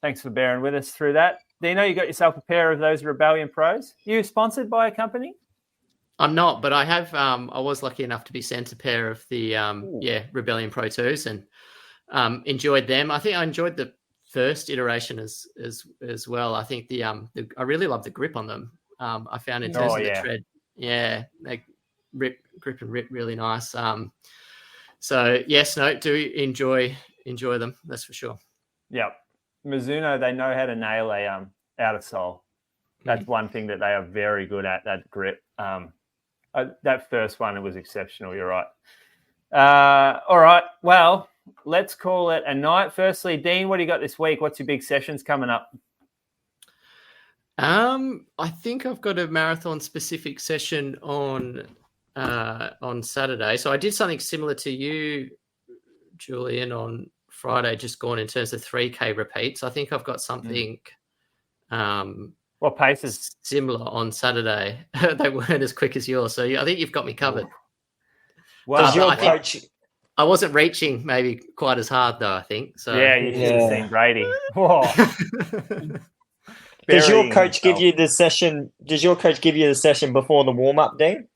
Thanks for bearing with us through that. Dino, you got yourself a pair of those Rebellion Pros. You sponsored by a company? I'm not, but I have. I was lucky enough to be sent a pair of the Rebellion Pro 2s and enjoyed them. I think I enjoyed the first iteration as well. I think I really love the grip on them. I found in terms of the tread, they grip and rip really nice. So yes, do enjoy them. That's for sure. Yep. Mizuno, they know how to nail a outer sole. That's one thing that they are very good at, that grip. That first one, it was exceptional. You're right. All right. Well, let's call it a night. Firstly, Dean, what do you got this week? What's your big sessions coming up? I think I've got a marathon specific session on Saturday. So I did something similar to you, Julian, on Friday, just gone in terms of 3K repeats. I think I've got something what paces? Similar on Saturday. They weren't as quick as yours. So I think you've got me covered. Wow. Your coach... I wasn't reaching maybe quite as hard though, I think. So yeah, you should have seen Brady. Does your coach give you the session? Does your coach give you the session before the warm up, Dean?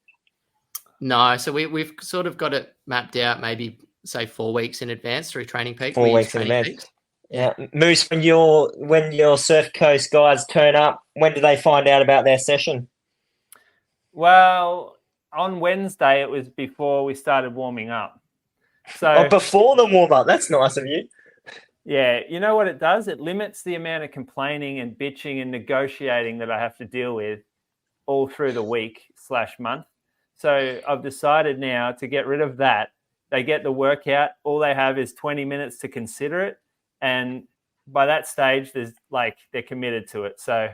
No, so we've sort of got it mapped out, maybe say 4 weeks in advance through Training Peaks. 4 weeks in advance. Yeah, Moose. When your Surf Coast guys turn up, when do they find out about their session? Well, on Wednesday it was before we started warming up. So before the warm up, that's nice of you. Yeah, you know what it does? It limits the amount of complaining and bitching and negotiating that I have to deal with all through the week/month. So I've decided now to get rid of that. They get the workout. All they have is 20 minutes to consider it. And by that stage, they're committed to it. So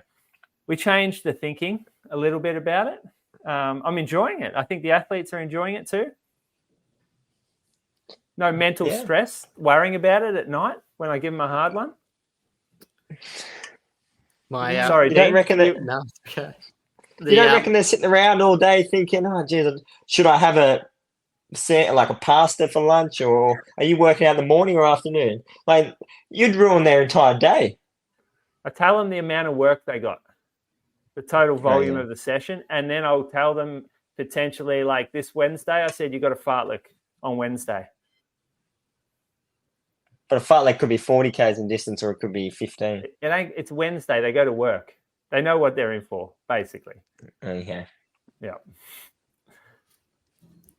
we changed the thinking a little bit about it. I'm enjoying it. I think the athletes are enjoying it too. No mental stress, worrying about it at night when I give them a hard one. Sorry, Dean. Don't reckon that? No, okay. You don't reckon they're sitting around all day thinking, "Oh, geez, should I have a pasta for lunch, or are you working out in the morning or afternoon?" Like, you'd ruin their entire day. I tell them the amount of work they got, the total volume of the session, and then I'll tell them potentially, like this Wednesday, I said you got a fartlek on Wednesday. But a fartlek could be 40 k's in distance, or it could be 15. It's Wednesday. They go to work. They know what they're in for, basically. Okay. Yeah.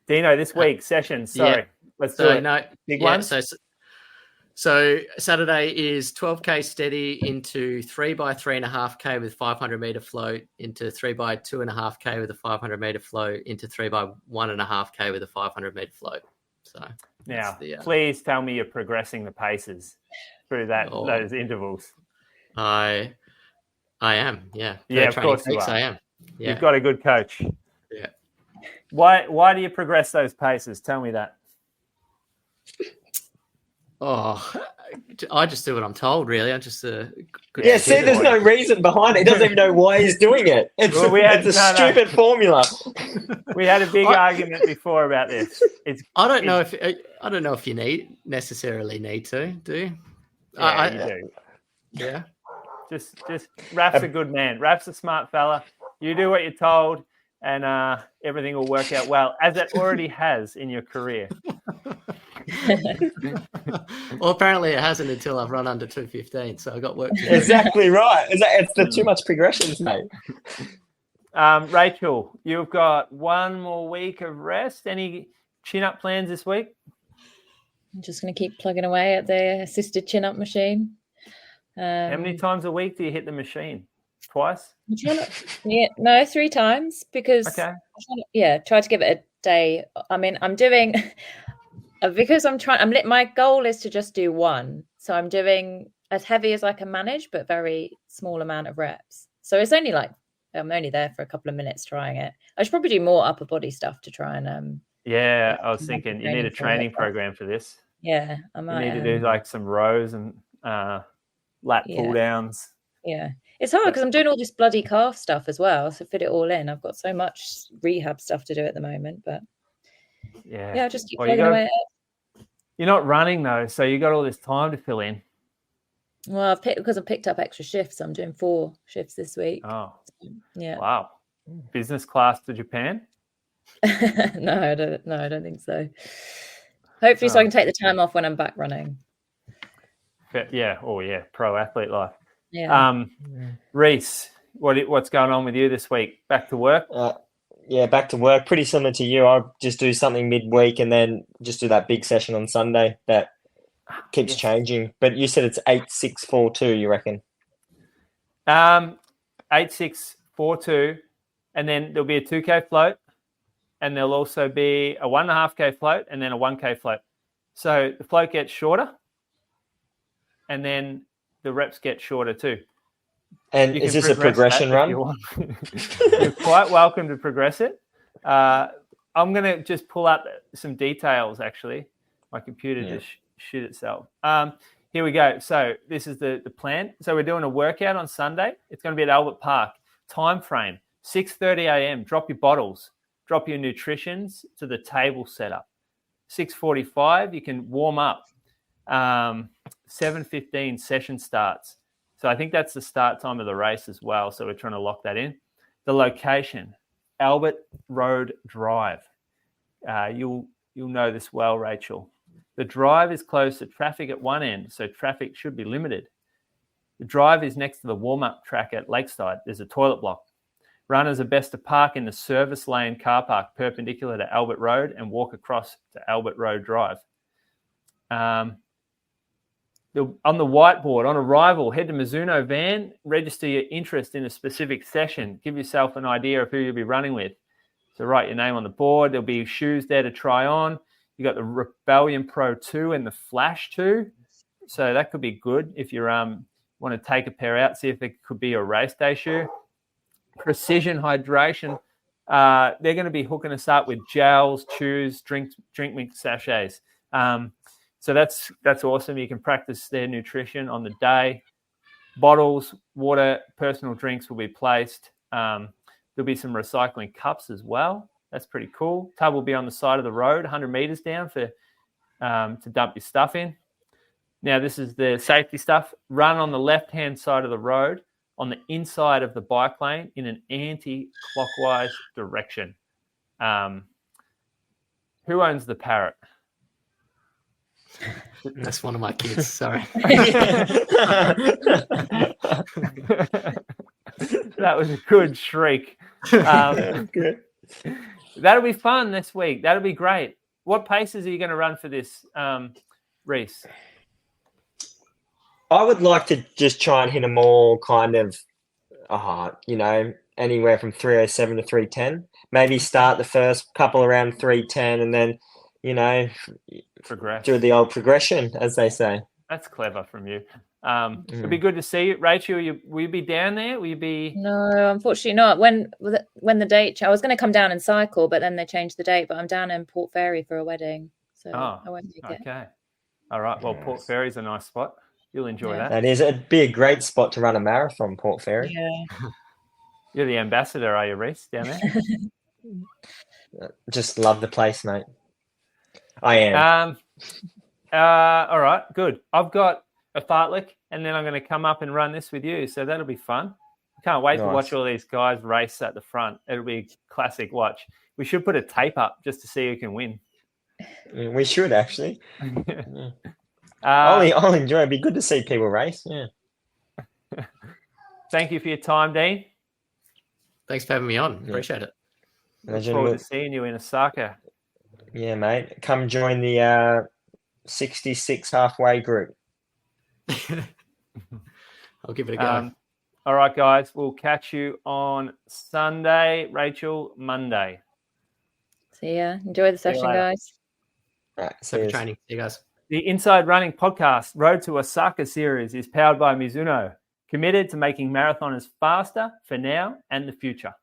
Dino, this week sessions. Sorry, let's do it. No, big one. So Saturday is 12k steady into 3x3.5k with 500 meter float, into 3x2.5k with a 500 meter float, into 3x1.5k with a 500 meter float. So now, please tell me you're progressing the paces through those intervals. I am. Yeah. Yeah, of course you are. I am. Yeah. You've got a good coach. Yeah. Why do you progress those paces? Tell me that. Oh, I just do what I'm told, really. I'm just a good see, there's no reason behind it. He doesn't even know why he's doing it. It's a stupid formula. We had a big argument before about this. I don't know if you necessarily need to, do you? Yeah, you do. Yeah. Just Raf's a good man. Raf's a smart fella. You do what you're told, and everything will work out well, as it already has in your career. Well, apparently it hasn't until I've run under 2:15, so I got work to do. Exactly right. It's the too much progressions, mate. Rachel, you've got one more week of rest. Any chin-up plans this week? I'm just going to keep plugging away at the assisted chin-up machine. How many times a week do you hit the machine? Twice? No, 3 times, because okay. Try to give it a day. I mean, I'm doing because my goal is to just do one. So I'm doing as heavy as I can manage, but very small amount of reps. So it's only I'm only there for a couple of minutes trying it. I should probably do more upper body stuff to try and I was thinking you need a training program for this. Yeah, I might. You need to do like some rows and lat pull downs. Yeah, it's hard because I'm doing all this bloody calf stuff as well. So fit it all in. I've got so much rehab stuff to do at the moment, but just keep plugging away. You're not running though, so you got all this time to fill in. Well, I've picked up extra shifts. I'm doing 4 shifts this week. Oh, yeah! Wow, business class to Japan? No, I don't think so. Hopefully, so I can take the time off when I'm back running. Yeah. Oh, yeah. Pro athlete life. Yeah. Reece, what's going on with you this week? Back to work? Back to work. Pretty similar to you. I just do something midweek and then just do that big session on Sunday that keeps changing. But you said it's 8-6-4-2, you reckon? 8-6-4-2, and then there'll be a 2K float, and there'll also be a 1.5K float, and then a 1K float. So the float gets shorter, and then the reps get shorter too. And is this a progression run? You're quite welcome to progress it. I'm going to just pull up some details, actually. My computer just shit itself. Here we go. So this is the plan. So we're doing a workout on Sunday. It's going to be at Albert Park. Time frame, 6:30 a.m. Drop your bottles. Drop your nutritions to the table setup. 6:45, you can warm up. 7:15 session starts. So I think that's the start time of the race as well. So we're trying to lock that in. The location, Albert Road Drive. You'll know this well, Rachel. The drive is closed to traffic at one end, so traffic should be limited. The drive is next to the warm-up track at Lakeside. There's a toilet block. Runners are best to park in the service lane car park perpendicular to Albert Road and walk across to Albert Road Drive. On the whiteboard, on arrival, head to Mizuno van, register your interest in a specific session. Give yourself an idea of who you'll be running with. So write your name on the board. There'll be shoes there to try on. You got the Rebellion Pro 2 and the Flash 2. So that could be good if you want to take a pair out, see if it could be a race day shoe. Precision Hydration. They're going to be hooking us up with gels, chews, drink mix sachets. So that's awesome. You can practice their nutrition on the day. Bottles, water, personal drinks will be placed. There'll be some recycling cups as well. That's pretty cool. Tub will be on the side of the road, 100 meters down to dump your stuff in. Now, this is the safety stuff. Run on the left-hand side of the road on the inside of the bike lane in an anti-clockwise direction. Who owns the parrot? That's one of my kids. Sorry. That was a good shriek. That'll be fun this week. That'll be great. What paces are you going to run for this, Reece? I would like to just try and hit them all kind of, anywhere from 3:07 to 3:10. Maybe start the first couple around 3:10 and then, progress. Do the old progression, as they say. That's clever from you. It'd be good to see you. Rachel, will you be down there? Will you be? No, unfortunately not. When the date, I was going to come down and cycle, but then they changed the date. But I'm down in Port Fairy for a wedding, so I won't make it. Okay. All right. Well, Port Fairy's a nice spot. You'll enjoy that. That is. It'd be a great spot to run a marathon, Port Fairy. Yeah. You're the ambassador, are you, Reece, down there? Just love the place, mate. I am. All right, good. I've got a fartlek, and then I'm going to come up and run this with you, so that'll be fun. I can't wait to watch all these guys race at the front. It'll be a classic watch. We should put a tape up just to see who can win. We should, actually. I'll enjoy it. It'd be good to see people race. Yeah. Thank you for your time, Dean. Thanks for having me on. Appreciate it. Look forward to seeing you in Osaka. Yeah, mate. Come join the 66 halfway group. I'll give it a go. All right, guys. We'll catch you on Sunday. Rachel, Monday. See ya. Enjoy the session, guys. Right. Happy training. See you guys. The Inside Running podcast, Road to Osaka series, is powered by Mizuno, committed to making marathoners faster for now and the future.